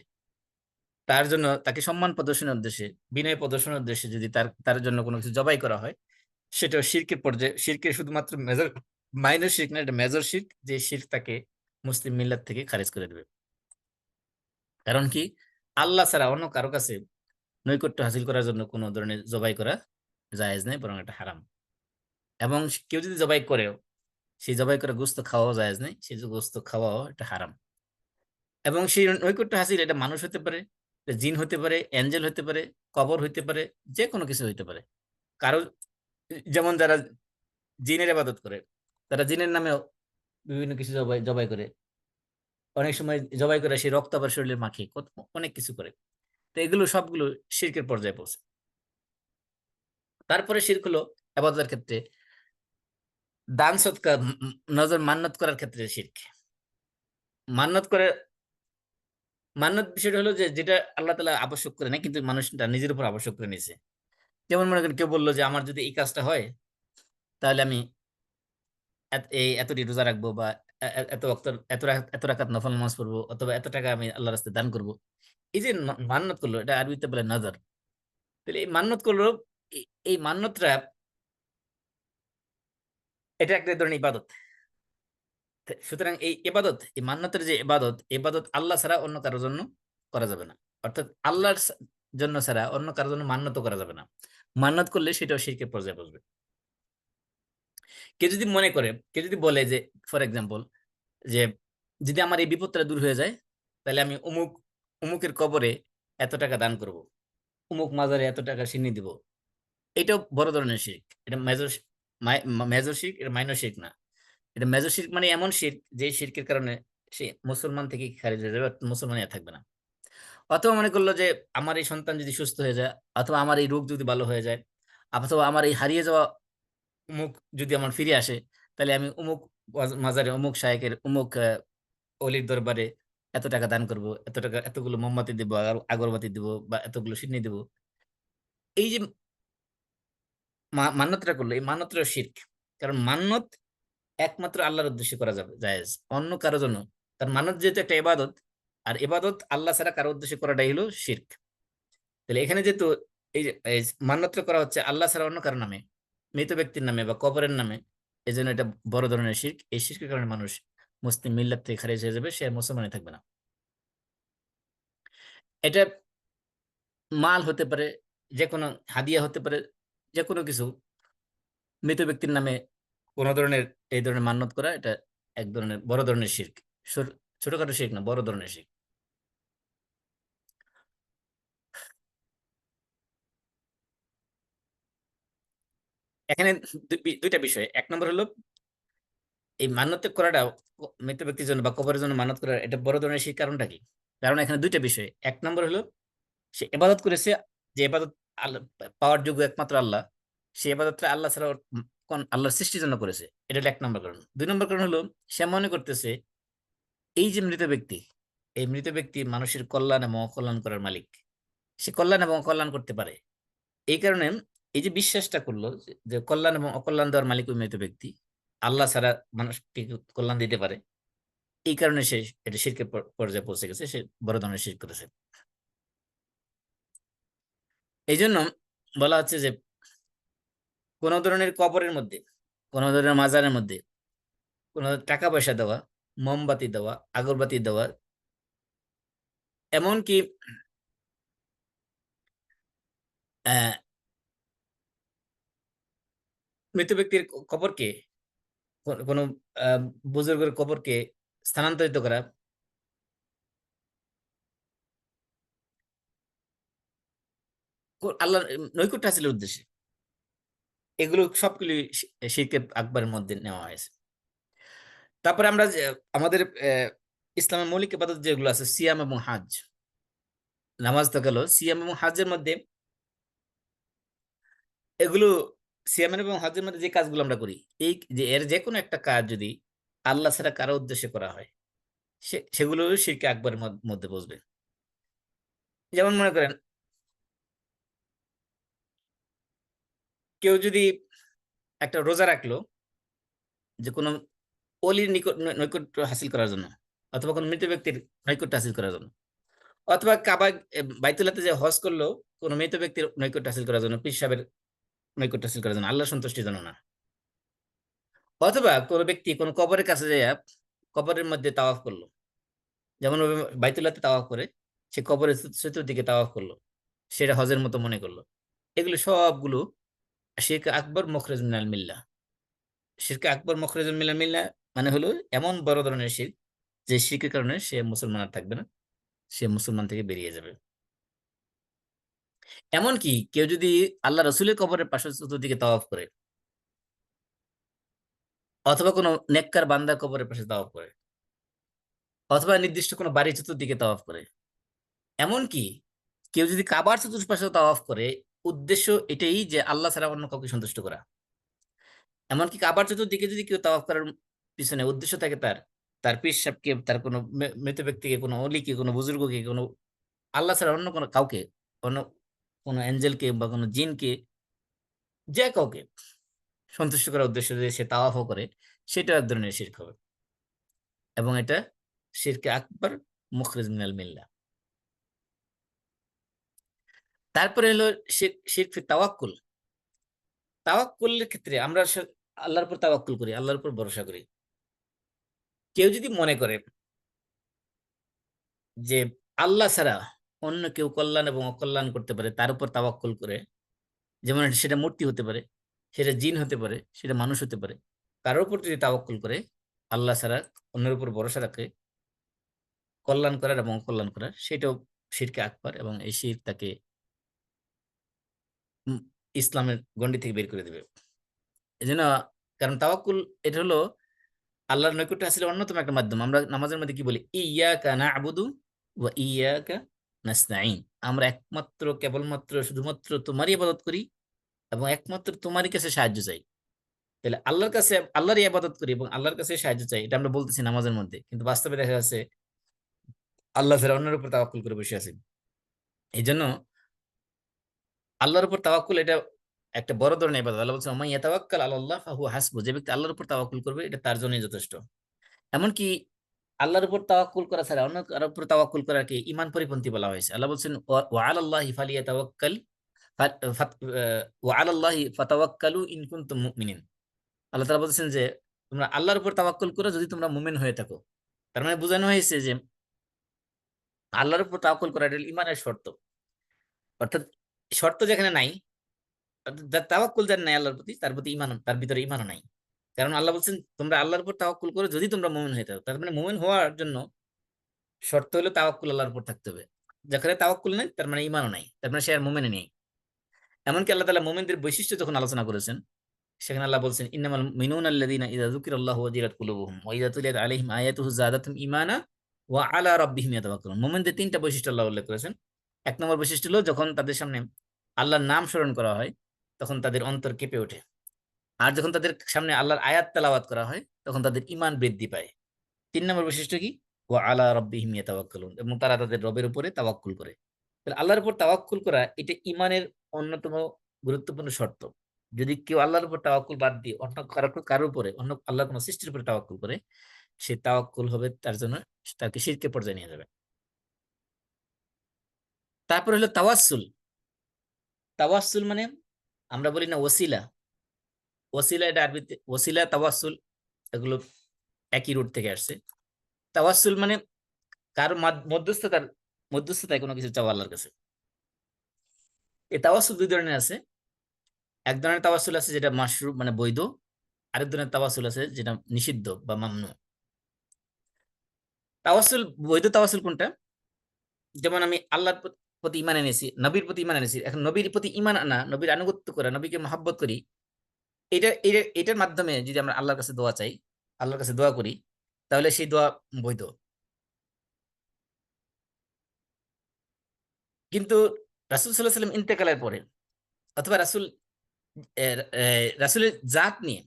তার জন্য তাকে সম্মান প্রদর্শনের উদ্দেশ্যে, বিনয় প্রদর্শনের উদ্দেশ্যে যদি তার জন্য কোনো কিছু জবাই করা হয়, সেটাও শিরকের পর্যায়ে, শিরকের শুধুমাত্র মাইনর শিরক না, এটা মেজর শিরক, যে শিরক তাকে মুসলিম মিল্লাত থেকে খারিজ করে দেবে। কারণ কি, আল্লাহ ছাড়া অন্য কারো কাছে নৈকট্য হাসিল করার জন্য কোনো ধরনের জবাই করা জায়েজ নেই, বরং এটা হারাম। এবং কেউ যদি জবাই করেও, সেই জবাই করে গোশত খাওয়াও জায়েজ নেই, সেই গোশত খাওয়াও এটা হারাম। এবং সেই নৈকট্য হাসিল, এটা মানুষ হতে পারে, এটা জিন হতে পারে, অ্যাঞ্জেল হতে পারে, কবর হইতে পারে, যে কোনো কিছু হইতে পারে। কারো, যেমন যারা জিনের ইবাদত করে, তারা জিনের নামেও বিভিন্ন কিছু জবাই করে, অনেক সময় জবাই করে সেই রক্ত আবার শরীরে মাখিয়ে অনেক কিছু করে। তো এগুলো সবগুলো শিরকের পর্যায়ে পৌঁছে। তারপরে শিরক হলো ইবাদতের ক্ষেত্রে দান সৎকার, নজর মান্নত করার ক্ষেত্রে শিরক। মান্নত করে, মান্নত বিষয়টা হলো যে যেটা আল্লাহ তাআলা আবশ্যক করে না, কিন্তু মানুষটা নিজের উপর আবশ্যক করে নিয়েছে। যেমন মনে করেন কেউ বললো যে আমার যদি এই কাজটা হয়, তাহলে আমি এই এতটি রোজা রাখবো, বা এত ওয়াক্ত, এত রাকাত নফল নামাজ পড়বো, অথবা এত টাকা আমি আল্লাহর রাস্তায় দান করব। এই যে মান্নত করলো, এটা আরবিতে বলে নজর। তাহলে এই মান্নত করলো, এই মান্নতটা, এটা একটা ধরনের ইবাদত। সুতরাং এই ইবাদত, এই মান্নতের যে ইবাদত, ইবাদত আল্লাহ ছাড়া অন্য কারোর জন্য করা যাবে না। অর্থাৎ আল্লাহর জন্য ছাড়া অন্য কারোর জন্য মান্নত করা যাবে না। মান্নত করলে সেটাও শিরকের পর্যায়ে বসবে। কেউ যদি মনে করে, কেউ যদি বলে যে, ফর এক্সাম্পল, যে যদি আমার এই বিপদটা দূর হয়ে যায়, তাহলে আমি অমুকের কবরে এত টাকা দান করব, অমুক মাজারে এত টাকা সিন্নি দিব, এটাও বড় ধরনের শিরক। এটা মেজর শিরক, এটা মাইনর শিরক না। এটা মেজর শিরক মানে এমন শিরক যে শিরকের কারণে সে মুসলমান থেকে খারিজ হয়ে যাবে, মুসলমান থাকবে না। অথবা মনে করলো যে আমার এই সন্তান যদি সুস্থ হয়ে যায়, অথবা আমার এই রোগ যদি ভালো হয়ে যায়, অথবা আমার এই হারিয়ে যাওয়া অমুক যদি আমার ফিরে আসে, তাহলে আমি অমুক মাজারে, অমুক শায়েখের, অমুক অলির দরবারে এত টাকা দান করব, এত টাকা, এতগুলো মোমবাতি দেবো, আগরবাতি দেবো, বা এতগুলো সিন্নি দেবো। এই যে মান্যতটা করলো, এই মান্যতটা শিরক। কারণ মান্যত একমাত্র আল্লাহর উদ্দেশ্যে করা যাবে জায়েজ, অন্য কারোর জন্য। তার মান্যত যেহেতু একটা ইবাদত, আর ইবাদত আল্লাহ ছাড়া কারো উদ্দেশ্যে করাটাই হলো শিরক। তাহলে এখানে যেহেতু এই মান্যতটা করা হচ্ছে আল্লাহ ছাড়া অন্য কারো নামে, মৃত ব্যক্তির নামে বা কবরের নামে, এই জন্য এটা বড় ধরনের শিরক। এই শিরকের কারণে মানুষ মুসলিম মিল্লাত থেকে খারিজ হয়ে যাবে, সে আর মুসলমানই থাকবে না। এটা মাল হতে পারে, যে কোনো হাদিয়া হতে পারে, যে কোনো কিছু মৃত ব্যক্তির নামে কোনো ধরনের এই ধরনের মান্যত করা, এটা এক ধরনের বড় ধরনের শিরক। ছোটখাটো শিরক না, বড় ধরনের শিরক। এখানে দুইটা বিষয়। এক নম্বর হলো এই মান্যত করাটা মৃত ব্যক্তির জন্য বা কবরের জন্য মান্যত করা, এটা বড় ধরনের শিরক। কারণটা কি? কারণ এখানে দুইটা বিষয়। এক নম্বর হলো সে ইবাদত করেছে, যে ইবাদত আল্লাহ পাওয়ার যোগ্য একমাত্র আল্লাহ, সে ইবাদতটা আল্লাহ ছাড়া কোন আল্লাহর সৃষ্টির জন্য করেছে, এটা হলো এক নম্বর কারণ। দুই নম্বর কারণ হলো সে মনে করতেছে এই যে মৃত ব্যক্তি, এই মৃত ব্যক্তি মানুষের কল্যাণ এবং অকল্যাণ করার মালিক, সে কল্যাণ এবং অকল্যাণ করতে পারে। এই কারণে এই যে বিশ্বাসটা করলো যে কল্যাণ এবং অকল্যাণ দেওয়ার মালিক ওই মৃত ব্যক্তি, আল্লাহ ছাড়া মানুষকে কল্যাণ দিতে পারে, এই কারণে সে এটা শিরকের পর্যায়ে পৌঁছে গেছে, সে বড় ধরনের শিরক করেছে। এই জন্য বলা হচ্ছে যে কোন ধরনের কবরের মধ্যে, কোন ধরনের মাজারের মধ্যে কোন টাকা পয়সা দেওয়া, মোমবাতি দেওয়া, আগরবাতি দেওয়া, এমনকি আহ মৃত ব্যক্তির কবরকে, কোনো বুজুর্গের কবরকে স্থানান্তরিত করা, আল্লাহর নৈকট্য হাসিলের উদ্দেশ্যে, এগুলো সবগুলি শিরকে আকবরের মধ্যে নেওয়া হয়েছে। তারপরে আমরা আমাদের ইসলামের মৌলিক ইবাদত যেগুলো আছে, সিয়াম এবং হাজ, নামাজ তো গেল, সিয়াম এবং হাজের মধ্যে এগুলো, সিয়াম এবং হজের মধ্যে যে কাজগুলো আমরা করি, এই যে এর যে কোনো একটা কাজ যদি আল্লাহ ছাড়া কারো উদ্দেশ্যে করা হয়, সেগুলো শিরকে আকবরের মধ্যে বসবে। যেমন মনে করেন কেউ যদি একটা রোজা রাখলো যে কোনো অলির নিকট নৈকট্য হাসিল করার জন্য, অথবা কোনো মৃত ব্যক্তির নৈকট্য হাসিল করার জন্য, অথবা কাবা বাইতুল্লাহতে যে হজ করলো কোনো মৃত ব্যক্তির নৈকট্য হাসিল করার জন্য, পীর সাহেবের নৈকট্য হাসিল করার জন্য, আল্লাহ সন্তুষ্টির জন্য না। অথবা কোনো ব্যক্তি কোনো কবরের কাছে যায়, কবরের মধ্যে তাওয়াফ করলো, যেমন বাইতুল্লাহতে তাওয়াফ করে সে কবরের চতুর্দিকে তাওয়াফ করলো, সেটা হজের মতো মনে করলো। এগুলো সবগুলো শিরকে আকবর মুখরিজ মিনাল মিল্লাহ। শিরকে আকবর মুখরিজ মিনাল মিল্লাহ মানে হলো এমন বড় ধরনের শিরক যে শিরকের কারণে সে মুসলমান আর থাকবে না, সে মুসলমান থেকে বেরিয়ে যাবে। এমনকি কেউ যদি আল্লাহ রসুলের কবরের পাশে চতুর্দিকে তাওয়াফ করে, অথবা কোনো নেককার বান্দার কবরের পাশে তাওয়াফ করে, অথবা নির্দিষ্ট কোনো বাড়ির চতুর্দিকে তাওয়াফ করে, এমনকি কেউ যদি কাবার চতুর্পাশে তাওয়াফ করে, উদ্দেশ্য এটাই যে আল্লাহ ছাড়া অন্য কাউকে সন্তুষ্ট করা। এমনকি কাবার চতুর্দিকে যদি কেউ তাওয়াফ করার পিছনে উদ্দেশ্য থাকে তার, তার পীর সাহেবকে, তার কোনো মৃত ব্যক্তিকে, কোনো অলিকে, কোনো বুজুর্গকে, কোনো আল্লাহ ছাড়া অন্য কোনো কাউকে, অন্য কোনো অ্যাঞ্জেলকে বা কোনো জিনকে, যে কাউকে সন্তুষ্ট করার উদ্দেশ্য যদি সে তাওয়াফও করে, সেটা এক ধরনের শিরক হবে, এবং এটা শিরকে আকবর মুখরিজ মিনাল মিল্লাহ। তারপরে হলো শিরক ফি তাওয়াক্কুল। তাওয়াক্কুলের ক্ষেত্রে আমরা আল্লাহর উপর তাওয়াক্কুল করি, আল্লাহর উপর ভরসা করি। কেউ যদি মনে করে যে আল্লাহ ছাড়া অন্য কেউ কল্যাণ এবং অকল্যাণ করতে পারে, তার উপর তাওয়াক্কুল করে, যেমন সেটা মূর্তি হতে পারে, সেটা জিন হতে পারে, সেটা মানুষ হতে পারে, কারোর উপর যদি তাওয়াক্কুল করে, আল্লাহ ছাড়া অন্যের উপর ভরসা রাখে কল্যাণ করার এবং অকল্যাণ করার, সেটাও শিরকে আকবার, এবং এই শিরক তাকে ইসলামের গণ্ডি থেকে বের করে দেবে। এই জন্য, কারণ তাওয়াক্কুল এটা হলো আল্লাহর নৈকট্য হাসিলের অন্যতম একটা মাধ্যম। আমরা নামাজের মধ্যে কি বলি? ইয়াকা না'বুদু ওয়া ইয়াকা নাস্তাঈন। আমরা একমাত্র কেবলমাত্র শুধুমাত্র তোমারই ইবাদত করি এবং একমাত্র তোমারই কাছে সাহায্য চাই। তাহলে আল্লাহর কাছে, আল্লাহরই ইবাদত করি এবং আল্লাহর কাছে সাহায্য চাই, এটা আমরা বলতেছি নামাজের মধ্যে, কিন্তু বাস্তবে দেখা যাচ্ছে আল্লাহ ছাড়া অন্যের উপর তাওয়াক্কুল করে বসে আছি। এই জন্য আল্লাহর উপর তাওয়াক্কুল এটা একটা বড় ধরনের ইবাদত। আল্লাহ বলছেন ওমান ইয়াতাওয়াক্কাল আলাল্লাহ ফাহুয়া হাসবু, যে ব্যক্তি আল্লাহর উপর তাওয়াক্কুল করবে এটা তার জন্যই যথেষ্ট। এমনকি আল্লাহর উপর তাওয়াক্কুল করা ছাড়া অন্য কারোর উপর তাওয়াক্কুল করাকে ঈমান পরিপন্থী বলা হয়েছে। আল্লাহ বলছেন ওয়া আলাল্লাহি ফালিয়াতাওয়াক্কাল ওয়া আলাল্লাহি ফাতাওয়াক্কালু ইন কুনতুম মুমিনিন। আল্লাহ তাআলা বলছেন যে তোমরা আল্লাহর উপর তাওয়াক্কুল করো যদি তোমরা মুমিন হয়ে থাকো। তার মানে বোঝানো হয়েছে যে আল্লাহর উপর তাওয়াক্কুল করা এটা ঈমানের শর্ত। অর্থাৎ শর্ত যেখানে নাই, যার তাওয়াক্কুল যার নাই আল্লাহর প্রতি, তার প্রতি ঈমান, তার ভিতরে ঈমানও নাই। কারণ আল্লাহ বলছেন তোমরা আল্লাহর উপর তাওয়াক্কুল করো যদি তোমরা মুমিন হয়ে থাকো। তার মানে মুমিন হওয়ার জন্য শর্ত হলো তাওয়াক্কুল আল্লাহর উপর থাকতে হবে। যেখানে তাওয়াক্কুল নাই তার মানে ঈমানও নাই, তার মানে সে আর মুমিন নেই। এমনকি আল্লাহ তাআলা মুমিনদের বৈশিষ্ট্য যখন আলোচনা করেছেন সেখানে আল্লাহ বলছেন ইন্নামাল মুমিনুনা আল্লাযীনা ইযা যুকিরাল্লাহু ওয়াজিলাত কুলুবুহুম ওয়া ইযা তুলিয়াত আলাইহিম আয়াতুহু যাদাতুহুম ঈমানা ওয়া আলা রাব্বিহিম ইয়াতাওয়াক্কালুন। মুমিনদের তিনটা বৈশিষ্ট্য আল্লাহ উল্লেখ করেছেন। এক নম্বর বৈশিষ্ট্য হলো যখন তাদের সামনে আল্লাহর নাম স্মরণ করা হয় তখন তাদের অন্তর কেঁপে ওঠে। আর যখন তাদের সামনে আল্লাহর আয়াত তেলাওয়াত করা হয় তখন তাদের ঈমান বৃদ্ধি পায়। তিন নম্বর বৈশিষ্ট্য কি? ওয়া আলা রাব্বিহিম ইয়াতাওয়াক্কালুন, এবং তারা তাদের রবের উপরে তাওয়াক্কুল করে। তাহলে আল্লাহর উপর তাওয়াক্কুল করা এটা ঈমানের অন্যতম গুরুত্বপূর্ণ শর্ত। যদি কেউ আল্লাহর উপর তাওয়াক্কুল বাদ দিয়ে অন্য কারোর উপরে, অন্য আল্লাহর কোনো সৃষ্টির উপরে তাওয়াক্কুল করে, সে তাওয়াক্কুল হবে তার জন্য, তাকে শিরকের পর্যায়ে নিয়ে যাবে। তারপর হলো তাওয়াসসুল। তাওয়াসসুল মানে আমরা বলি না ওসিলা, ওসিলা এটা আরবিতে ওসিলা, তাওয়াসসুল এগুলো একই রুট থেকে আসছে। তাওয়াসসুল মানে কারো মধ্যস্থতায় কোনো কিছু চাওয়া আল্লাহর কাছে। এই তাওয়াসসুল দুই ধরনের আছে। এক ধরনের তাওয়াসসুল আছে যেটা মাশরু মানে বৈধ, আরেক ধরনের তাওয়াসসুল আছে যেটা নিষিদ্ধ বা মামনু। তাওয়াসসুল, বৈধ তাওয়াসসুল কোনটা? যেমন আমি আল্লাহর প্রতি ঈমান এনেছি, নবীর প্রতি ঈমান এনেছি, এখন নবীর প্রতি ঈমান আনা, নবীর আনুগত্য করা, নবীকে মহব্বত করি, এটার মাধ্যমে যদি আমরা আল্লাহর কাছে দোয়া চাই, আল্লাহর কাছে দোয়া করি, তাহলে সেই দোয়া বৈধ। কিন্তু রাসূল সাল্লাল্লাহু আলাইহি ওয়াসাল্লাম ইন্তেকালের পরে অথবা রাসূলের জাত নিয়ে,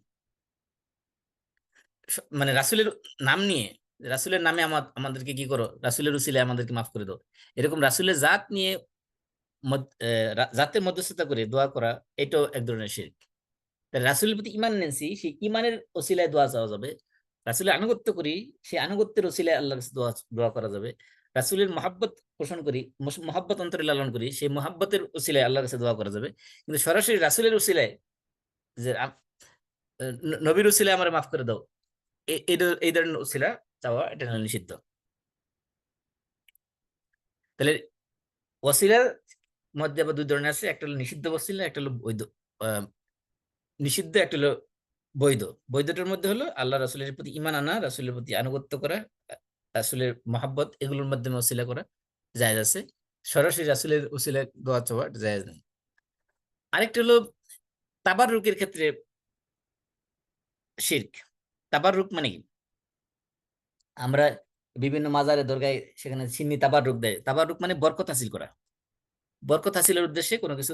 মানে রাসূলের নাম নিয়ে, রাসূলের নামে আমাদেরকে কি করো, রাসূলের উসিলায় আমাদেরকে মাফ করে দাও, এরকম রাসূলের জাত নিয়ে জাতের মধ্যস্থতা করে দোয়া করা, এটাও এক ধরনের শিরক। রাসূলের প্রতি ঈমান এনেছি, সেই ঈমানের ওসিলায় দোয়া চাওয়া যাবে। রাসূলের আনুগত্য করি, সেই আনুগত্যের ওসিলায় আল্লাহর কাছে দোয়া করা যাবে। রাসূলের মহব্বত পোষণ করি, মহব্বত অন্তরে লালন করি, সেই মহব্বতের ওসিলায় আল্লাহর কাছে দোয়া করা যাবে। কিন্তু সরাসরি রাসূলের ওসিলায় যে নবীর ওসিলায় আমার মাফ করে দাও, এই ধরনের ওসিলা চাওয়া এটা নিষিদ্ধ। তাহলে ওসিলার মধ্যে আবার দুই ধরনের আছে, একটা হলো নিষিদ্ধ ওসিলা, একটা হলো বৈধ। নিষিদ্ধ, একটা হলো বৈধ। বৈধটার মধ্যে হলো আল্লাহ রাসূলের প্রতি ঈমান আনা, রাসূলের প্রতি আনুগত্য করা, রাসূলের মহব্বত, এগুলোর মাধ্যমে ওসিলা করা জায়েজ আছে। সরাসরি রাসূলের ওসিলায় দোয়া চাওয়া জায়েজ নেই। আরেকটা হলো তাবাররুকের ক্ষেত্রে শিরক। তাবাররুক মানে কি? আমরা বিভিন্ন মাজারে দরগায় সেখানে সিন্নি তাবাররুক দেয়। তাবাররুক মানে বরকত হাসিল করা, বরকত হাসিলের উদ্দেশ্যে কোনো কিছু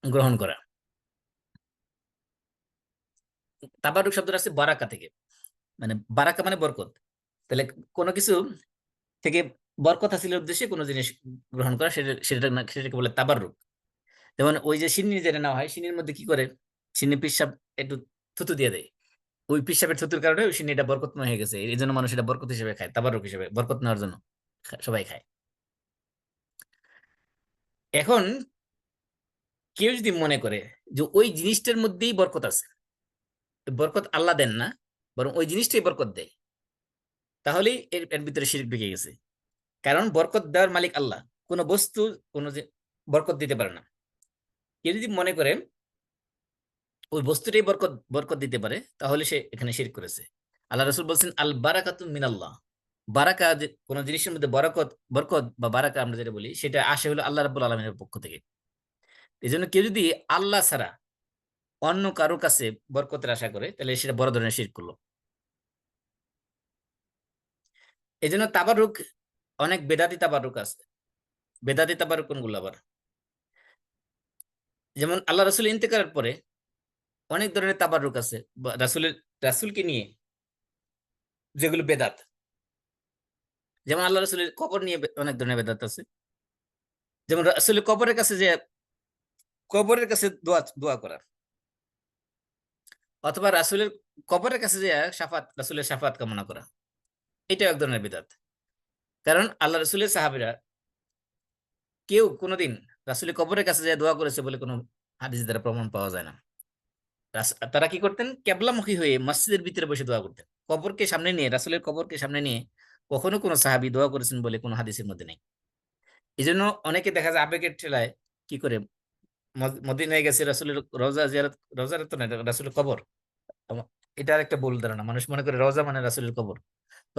গ্রহণ করা। তাবাররুক শব্দটা আসছে বারাকা থেকে, মানে বারাকা মানে বরকত। তাহলে কোনো কিছু থেকে বরকত হাসিলের উদ্দেশ্যে কোনো জিনিস গ্রহণ করা, সেটাকে বলে তাবাররুক। যেমন ওই যে সিন্নি যেটা নেওয়া হয়, সিন্নির মধ্যে কি করে, সিন্নি পিসাব একটু থুতু দিয়ে দেয়, ওই পিসাবের থুতুর কারণে ওই সিন্নিটা বরকতময় হয়ে গেছে, এই জন্য মানুষ এটা বরকত হিসেবে খায়, তাবাররুক হিসেবে, বরকত নেওয়ার জন্য সবাই খায়। এখন কেউ যদি মনে করে যে ওই জিনিসটার মধ্যেই বরকত আছে, বরকত আল্লাহ দেন না বরং ওই জিনিসটাই বরকত দেয়, তাহলেই এর ভিতরে শিরক ঢুকে গেছে। কারণ বরকত দেওয়ার মালিক আল্লাহ, কোনো বস্তু কোনো বরকত দিতে পারে না। কেউ যদি মনে করে ওই বস্তুটাই বরকত দিতে পারে, তাহলে সে এখানে শিরক করেছে। আল্লাহ রাসূল বলছেন আল বারাকাতু মিনাল্লাহ। বারাকা, কোন জিনিসের মধ্যে বরকত বা বারাকা আমরা যেটা বলি, সেটা আসে হলো আল্লাহ রাব্বুল আলামিনের পক্ষ থেকে। এই জন্য কেউ যদি আল্লাহ ছাড়া অন্য কারো কাছে বরকতের আশা করে, তাহলে সেটা বড় ধরনের শিরক করলো। এই জন্য তাবারুক, অনেক বেদাতি তাবারুক আছে। বেদাতি তাবারুক কোনগুলো আবার? যেমন আল্লাহ রাসূল ইন্তেকালের পরে অনেক ধরনের তাবারুক আছে, রাসূলকে নিয়ে যেগুলো বেদাত। যেমন আল্লাহ রাসূলের কবর নিয়ে অনেক ধরনের বেদাত আছে। যেমন রাসূলের কবরের কাছে যে কবরের কাছে দোয়া করা, অথবা রাসূলের কবরের কাছে যে রাসূলের শাফাত কামনা করা, এটা এক ধরনের বিদআত। কারণ আল্লাহ রাসূলের সাহাবীরা কেউ কোনোদিন রাসূলের কবরের কাছে যে দোয়া করেছে বলে কোনো হাদিস দ্বারা প্রমাণ পাওয়া যায় না। তারা কি করতেন? কেবলামুখী হয়ে মসজিদের ভিতরে বসে দোয়া করতেন। কবরকে সামনে নিয়ে, রাসূলের কবরকে সামনে নিয়ে কখনো কোনো সাহাবী দোয়া করেছেন বলে কোনো হাদিসের মধ্যে নেই। এই জন্য অনেকে দেখা যায় আবেগের ঠেলায় কি করে, মদিনায় গেছে রাসূলের রওজা জিয়ারত, রওজা তো না, রাসূলের কবর। এটা একটা ভুল ধারণা, মানুষ মনে করে রওজা মানে রাসূলের কবর।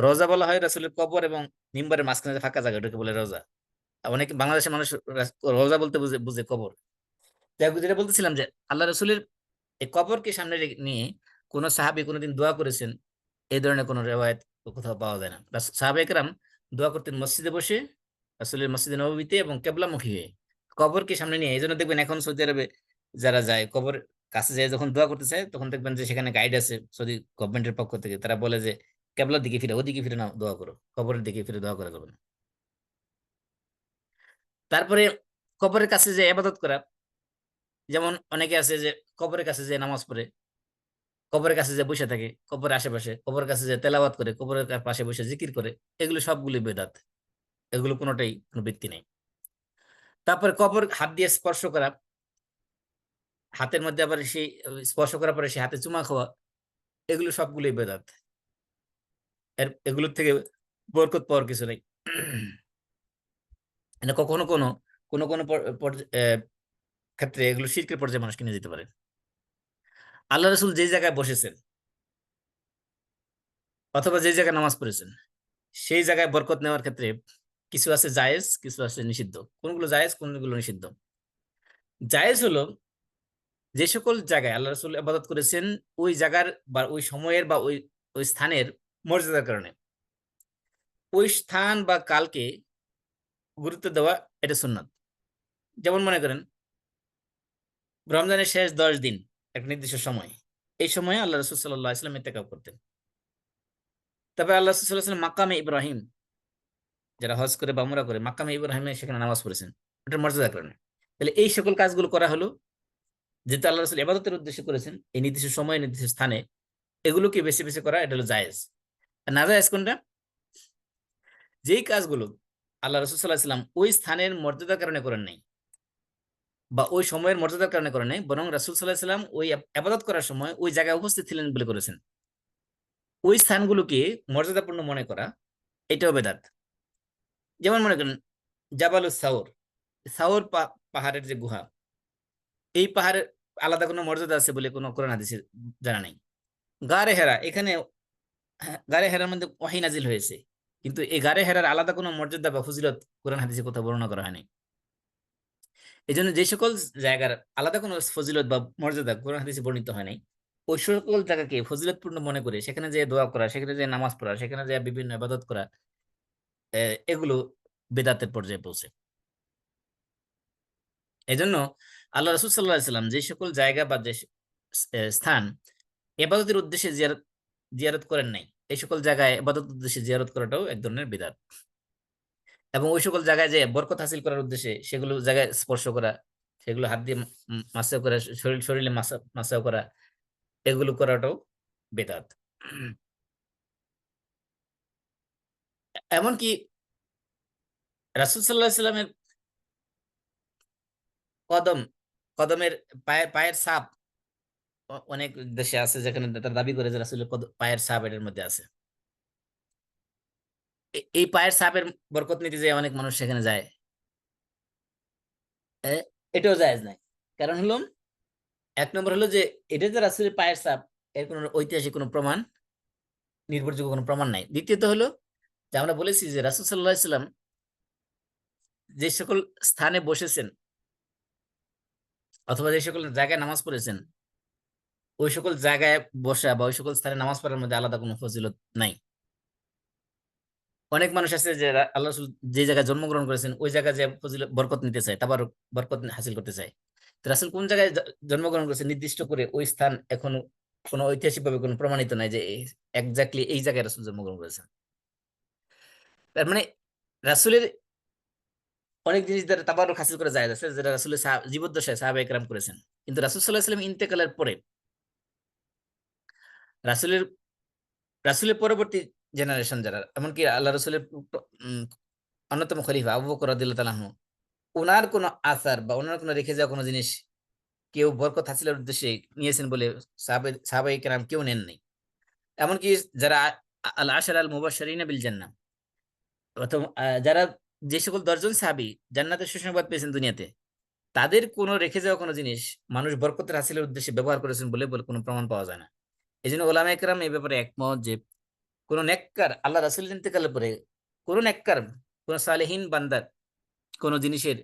রওজা বলা হয় রাসূলের কবর এবং মিম্বারের মাঝখানে যে ফাঁকা জায়গা, ওটাকে বলে রওজা। অনেকে বাংলাদেশের মানুষ রওজা বলতে বুঝে বুঝে কবর। যেটা বলতেছিলাম যে আল্লাহ রাসূলের এই কবরকে সামনে নিয়ে কোন সাহাবী কোনোদিন দোয়া করেছেন এই ধরনের কোনো রেওয়ায়েত কোথাও পাওয়া যায় না। সাহাবায়ে কেরাম দোয়া করতেন মসজিদে বসে, রাসূলের মসজিদে নববীতে, এবং কিবলামুখী হয়ে কবরকে সামনে নিয়ে। এই জন্য দেখবেন এখন সৌদি আরবে যারা যায় কবর কাছে যায়, যখন দোয়া করতে চায় তখন দেখবেন যে সেখানে গাইড আছে সৌদি গভর্নমেন্টের পক্ষ থেকে, তারা বলে যে কেবলার দিকে ফিরে, ওদিকে ফিরে না দোয়া করো, কবরের দিকে ফিরে দোয়া করা যাবে না। তারপরে কবরের কাছে যে ইবাদত করা, যেমন অনেকে আছে যে কবরের কাছে যে নামাজ পড়ে, কবরের কাছে যে বসে থাকে, কবরের আশেপাশে, কবরের কাছে যে তেলাওয়াত করে, কবরের পাশে বসে জিকির করে, এগুলো সবগুলি বেদাত। এগুলো কোনোটাই কোনো ভিত্তি নেই। তারপরে কবর হাত দিয়ে স্পর্শ করা, হাতের মধ্যে আবার সেই স্পর্শ করার পরে সেই হাতে চুমা খাওয়া, এগুলো সবগুলি বেদাত। এগুলোর থেকে বরকত পাওয়ার কিছু নেই। মানে কখনো কোনো কোনো কোনো ক্ষেত্রে এগুলো শিরকের পর্যায়ে মানুষকে নিয়ে যেতে পারে। আল্লাহ রাসূল যে জায়গায় বসেছেন অথবা যে জায়গায় নামাজ পড়েছেন, সেই জায়গায় বরকত নেওয়ার ক্ষেত্রে কিছু আছে জায়েজ, কিছু আছে নিষিদ্ধ। কোনগুলো জায়েজ, কোনগুলো নিষিদ্ধ? জায়েজ হলো যে সকল জায়গায় আল্লাহ রাসূল ইবাদত করেছেন ওই জায়গার বা ওই সময়ের বা ওই ওই স্থানের মর্যাদার কারণে, ওই স্থান বা কালকে গুরুত্ব দেওয়া, এটা সুন্নাত। যেমন মনে করেন রমজানের শেষ 10 দিন, একটা নির্দিষ্ট সময়, এই সময়ে আল্লাহ রাসূল সাল্লাল্লাহু আলাইহি ওয়াসাল্লাম ইতিকাফ করতেন। তবে আল্লাহ রাসূল সাল্লাল্লাহু আলাইহি ওয়াসাল্লাম মাকামে ইব্রাহিম, যারা হজ করে বা উমরা করে, মাকামে ইব্রাহিমে সেখানে নামাজ পড়েছেন, ওটার মর্যাদার কারণে। তাহলে এই সকল কাজগুলো করা হলো যেহেতু আল্লাহ রাসূল ইবাদতের উদ্দেশ্যে করেছেন, এই নির্দিষ্ট সময়ে নির্দিষ্ট স্থানে, এগুলোকে বেছে বেছে করা, এটা হলো জায়েজ। আর নাজায়েজ কোনটা? যেই কাজগুলো আল্লাহ রাসূল সাল্লাল্লাহু আলাইহি ওয়াসাল্লাম ওই স্থানের মর্যাদার কারণে করেন নাই বা ওই সময়ের মর্যাদার কারণে করেন নাই, বরং রাসূল সাল্লাল্লাহু আলাইহি ওয়াসাল্লাম ওই ইবাদত করার সময় ওই জায়গায় উপস্থিত ছিলেন বলে করেছেন, ওই স্থানগুলোকে মর্যাদাপূর্ণ মনে করা, এটাও বেদাত। যেমন মনে করেন জাবালুস সাউর, সাউর পাহাড়ের যে গুহা, এই পাহাড়ের আলাদা কোনো মর্যাদা আছে বলে কোনো কোরআন হাদিসে জানা নাই। গারে হেরা, এখানে গারে হেরার মধ্যে ওহী নাজিল হয়েছে, কিন্তু এই গারে হেরার আলাদা কোনো মর্যাদা বা ফজিলত কোরআন হাদিসে কোথাও বর্ণনা করা হয়নি। এই জন্য যে সকল জায়গার আলাদা কোনো ফজিলত বা মর্যাদা কোরআন হাদিসে বর্ণিত হয় নাই, ওই সকল জায়গাকে ফজিলতপূর্ণ মনে করে সেখানে যে দোয়া করা, সেখানে যে নামাজ পড়া, সেখানে যে বিভিন্ন ইবাদত করা, এগুলো বেদাতের পর্যায়ে পৌঁছে। এই জন্য আল্লাহ রাসূল সাল্লাল্লাহু আলাইহি ওয়াসাল্লাম যে সকল জায়গা বা যে স্থান ইবাদতের উদ্দেশ্যে জিয়ারত করেন নাই, এই সকল জায়গায় ইবাদত উদ্দেশ্যে জিয়ারত করাটাও এক ধরনের বিদআত। এবং ওই সকল জায়গায় যে বরকত হাসিল করার উদ্দেশ্যে সেগুলো জায়গায় স্পর্শ করা, সেগুলো হাত দিয়ে মাসাও করা, শরীরে মাসাও করা, এগুলো করাটাও বেদাত। এমনকি রাসূল সাল্লাল্লাহু আলাইহি ওয়াসাল্লামের কদম, কদমের পায়ের ছাপ, অনেক দেশে আছে যেখানে তারা দাবি করে যে রাসূলের পায়ের ছাপ এটার মধ্যে আছে। এই পায়ের ছাপের বরকত নিতে যে অনেক মানুষ সেখানে যায়, এটাও জায়েজ নাই। কারণ হলো, এক নম্বর হলো যে এটা যে রাসূলের পায়ের ছাপ, এর কোনো ঐতিহাসিক কোনো প্রমাণ, নির্ভরযোগ্য কোনো প্রমাণ নাই। দ্বিতীয়ত হলো যে আমরা বলেছি যে রাসূল সাল্লাল্লাহু আলাইহি ওয়াসাল্লাম যে সকল স্থানে বসেছেন অথবা যে সকল জায়গায় নামাজ পড়েছেন, ওই সকল জায়গায় বসা বা ওই সকল স্থানে নামাজ পড়ার মধ্যে আলাদা কোনো ফজিলত নাই। অনেক মানুষ আছে যে আল্লাহ রাসূল যে জায়গায় জন্মগ্রহণ করেছেন ওই জায়গায় যে ফজিলত বরকত নিতে চায়, তাবারুক বরকত হাসিল করতে চায়। তো রাসূল কোন জায়গায় জন্মগ্রহণ করেছেন নির্দিষ্ট করে ওই স্থান এখনো কোনো ঐতিহাসিক ভাবে কোনো প্রমাণিত নাই যে এক্স্যাক্টলি এই জায়গায় রাসূল জন্মগ্রহণ করেছেন। তার মানে রাসূলের অনেক জিনিস দ্বারা তাবারুক হাসিল করা যায় আছে, যেটা রাসূলের জীবদ্দশায় সাহাবায়ে কেরাম করেছেন। কিন্তু রাসূল সাল্লাল্লাহু আলাইহি ওয়াসাল্লাম ইন্তেকালের পরে রাসূলের রাসূলের পরবর্তী জেনারেশন যারা, এমনকি আল্লাহ রাসূলের অন্যতম খলিফা আবু বকর রাদিয়াল্লাহু তাআলা আনহু, উনার কোনো আসার বা উনার কোনো রেখে যাওয়া কোনো জিনিস কেউ বরকত হাসিলের উদ্দেশ্যে নিয়েছেন বলে সাহাবায়ে কেরাম কেউ নেন নাই। এমনকি যারা আল আশারা আল মুবাশশিরিনা বিল জান্নাহ, অথবা যারা যে সকল ১০ জন সাহাবী জান্নাতের সুসংবাদ পেয়েছেন দুনিয়াতে, তাদের কোনো রেখে যাওয়া কোনো জিনিস মানুষ বরকতের হাসিলের উদ্দেশ্যে ব্যবহার করেছেন বলে কোনো প্রমাণ পাওয়া যায় না। এজন্য উলামায়ে কেরাম এই ব্যাপারে একমত যে কোন নেককার আল্লাহ রাসূলের ইন্তেকালের পরে কোন নেককার, কোন সালেহীন বান্দার কোন জিনিসের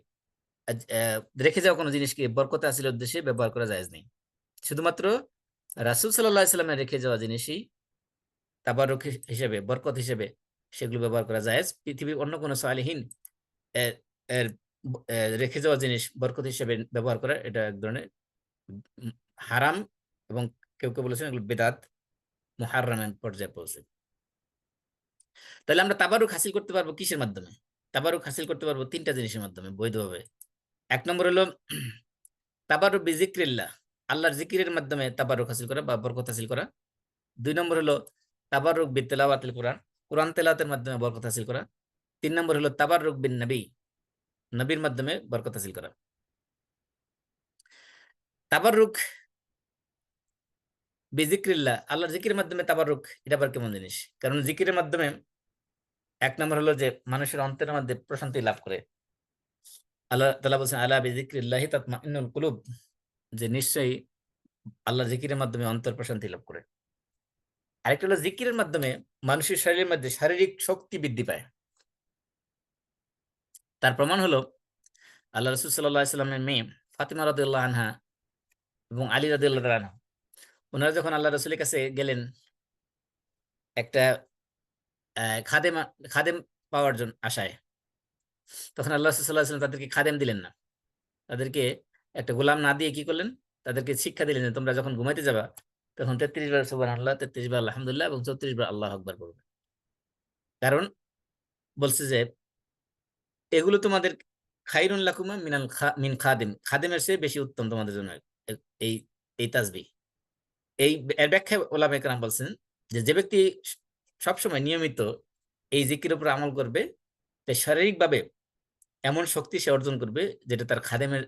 রেখে যাওয়া কোনো জিনিসকে বরকত হাসিলের উদ্দেশ্যে ব্যবহার করা জায়েজ নেই। শুধুমাত্র রাসূল সাল্লাল্লাহু আলাইহি সাল্লামের রেখে যাওয়া জিনিসই তাবারুক হিসেবে, বরকত হিসেবে সেগুলো ব্যবহার করা জায়েজ। পৃথিবীর অন্য কোনো সালেহীন এর এর রেখে যাওয়া জিনিস বরকত হিসেবে ব্যবহার করা, এটা এক ধরনের হারাম, এবং কেউ কেউ বলেছেন এগুলো বেদাত, মুহাররামের পর্যায়ে পৌঁছে। তাহলে আমরা তাবারুক হাসিল করতে পারবো কিসের মাধ্যমে? তাবারুক হাসিল করতে পারবো ৩টা জিনিসের মাধ্যমে বৈধভাবে। ১ নম্বর হলো তাবারুক বিযিকরিল্লাহ, আল্লাহর জিকিরের মাধ্যমে তাবারুক হাসিল করা বা বরকত হাসিল করা। ২ নম্বর হলো তাবারুক বিতিলাওয়াতিল কোরআন, কোরআন তেলাওয়াতের মাধ্যমে বরকত হাসিল করা। ৩ নম্বর হলো তাবারুক বিন নবী, নবীর মাধ্যমে বরকত হাসিল করা। তাবারুক বিযিকরিল্লাহ, আল্লাহর জিকিরের মাধ্যমে তাবারুক, এটা আবার কেমন জিনিস? কারণ জিকিরের মাধ্যমে ১ নম্বর হলো যে মানুষের অন্তরের মধ্যে প্রশান্তি লাভ করে। আল্লাহ তাআলা বলছেন আলা বিযিকরিল্লাহি তাতমাইন্নুল কুলুব, যে নিশ্চয়ই আল্লাহর জিকিরের মাধ্যমে অন্তর প্রশান্তি লাভ করে। আরেকটা হলো জিকিরের মাধ্যমে মানুষের শরীরের মধ্যে শারীরিক শক্তি বৃদ্ধি পায়। তার প্রমাণ হলো আল্লাহ রাসূল সাল্লাল্লাহু আলাইহি ওয়াসাল্লামের মেয়ে ফাতিমা রাদিয়াল্লাহু আনহা এবং আলী রাদিয়াল্লাহু তাআলা আনহু, ওনারা যখন আল্লাহ রাসূলের কাছে গেলেন একটা খাদেম খাদেম পাওয়ার জন্য আশায়, তখন আল্লাহ রাসূল সাল্লাল্লাহু আলাইহি ওয়াসাল্লাম তাদেরকে খাদেম দিলেন না। তাদেরকে একটা গোলাম না দিয়ে কি করলেন? তাদেরকে শিক্ষা দিলেন যে তোমরা যখন ঘুমাইতে যাবা তখন ৩৩ বার সুবহানাল্লাহ, ৩৩ বার আলহামদুলিল্লাহ এবং ৩৪ বার আল্লাহু আকবার পড়বে। কারণ বলছে যে এগুলো তোমাদের খাইরুন লাকুমা মিন খাদিম, খাদেমের চেয়ে বেশি উত্তম তোমাদের জন্য এই এই তাসবিহ। এর ব্যাখ্যায় ওলামায়ে কেরাম বলছেন যে যে ব্যক্তি সবসময় নিয়মিত এই জিকিরের উপর আমল করবে, তাই শারীরিকভাবে এমন শক্তি সে অর্জন করবে যেটা তার খাদেমের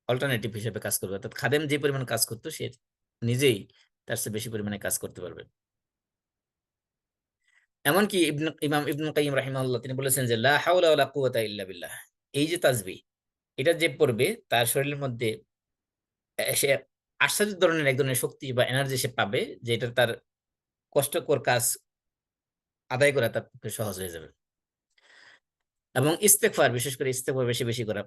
অল্টারনেটিভ হিসেবে কাজ করবে। অর্থাৎ খাদেম যে পরিমাণ কাজ করতো সে নিজেই তার চেয়ে বেশি পরিমাণে কাজ করতে পারবে। এমনকি ইমাম ইবনুল কাইয়িম রাহিমাহুল্লাহ তিনি বলেছেন যে লা হাওলা ওয়ালা কুওয়াতা ইল্লা বিল্লাহ, এই যে তাসবিহ এটা যে পড়বে তার শরীরের মধ্যে সে আশ্চর্য ধরনের এক ধরনের শক্তি বা এনার্জি সে পাবে, যে এটা তার কষ্টকর কাজ আদায় করা তার পক্ষে সহজ হয়ে যাবে। এবং ইস্তেগফার, বিশেষ করে ইস্তেগফার বেশি বেশি করা।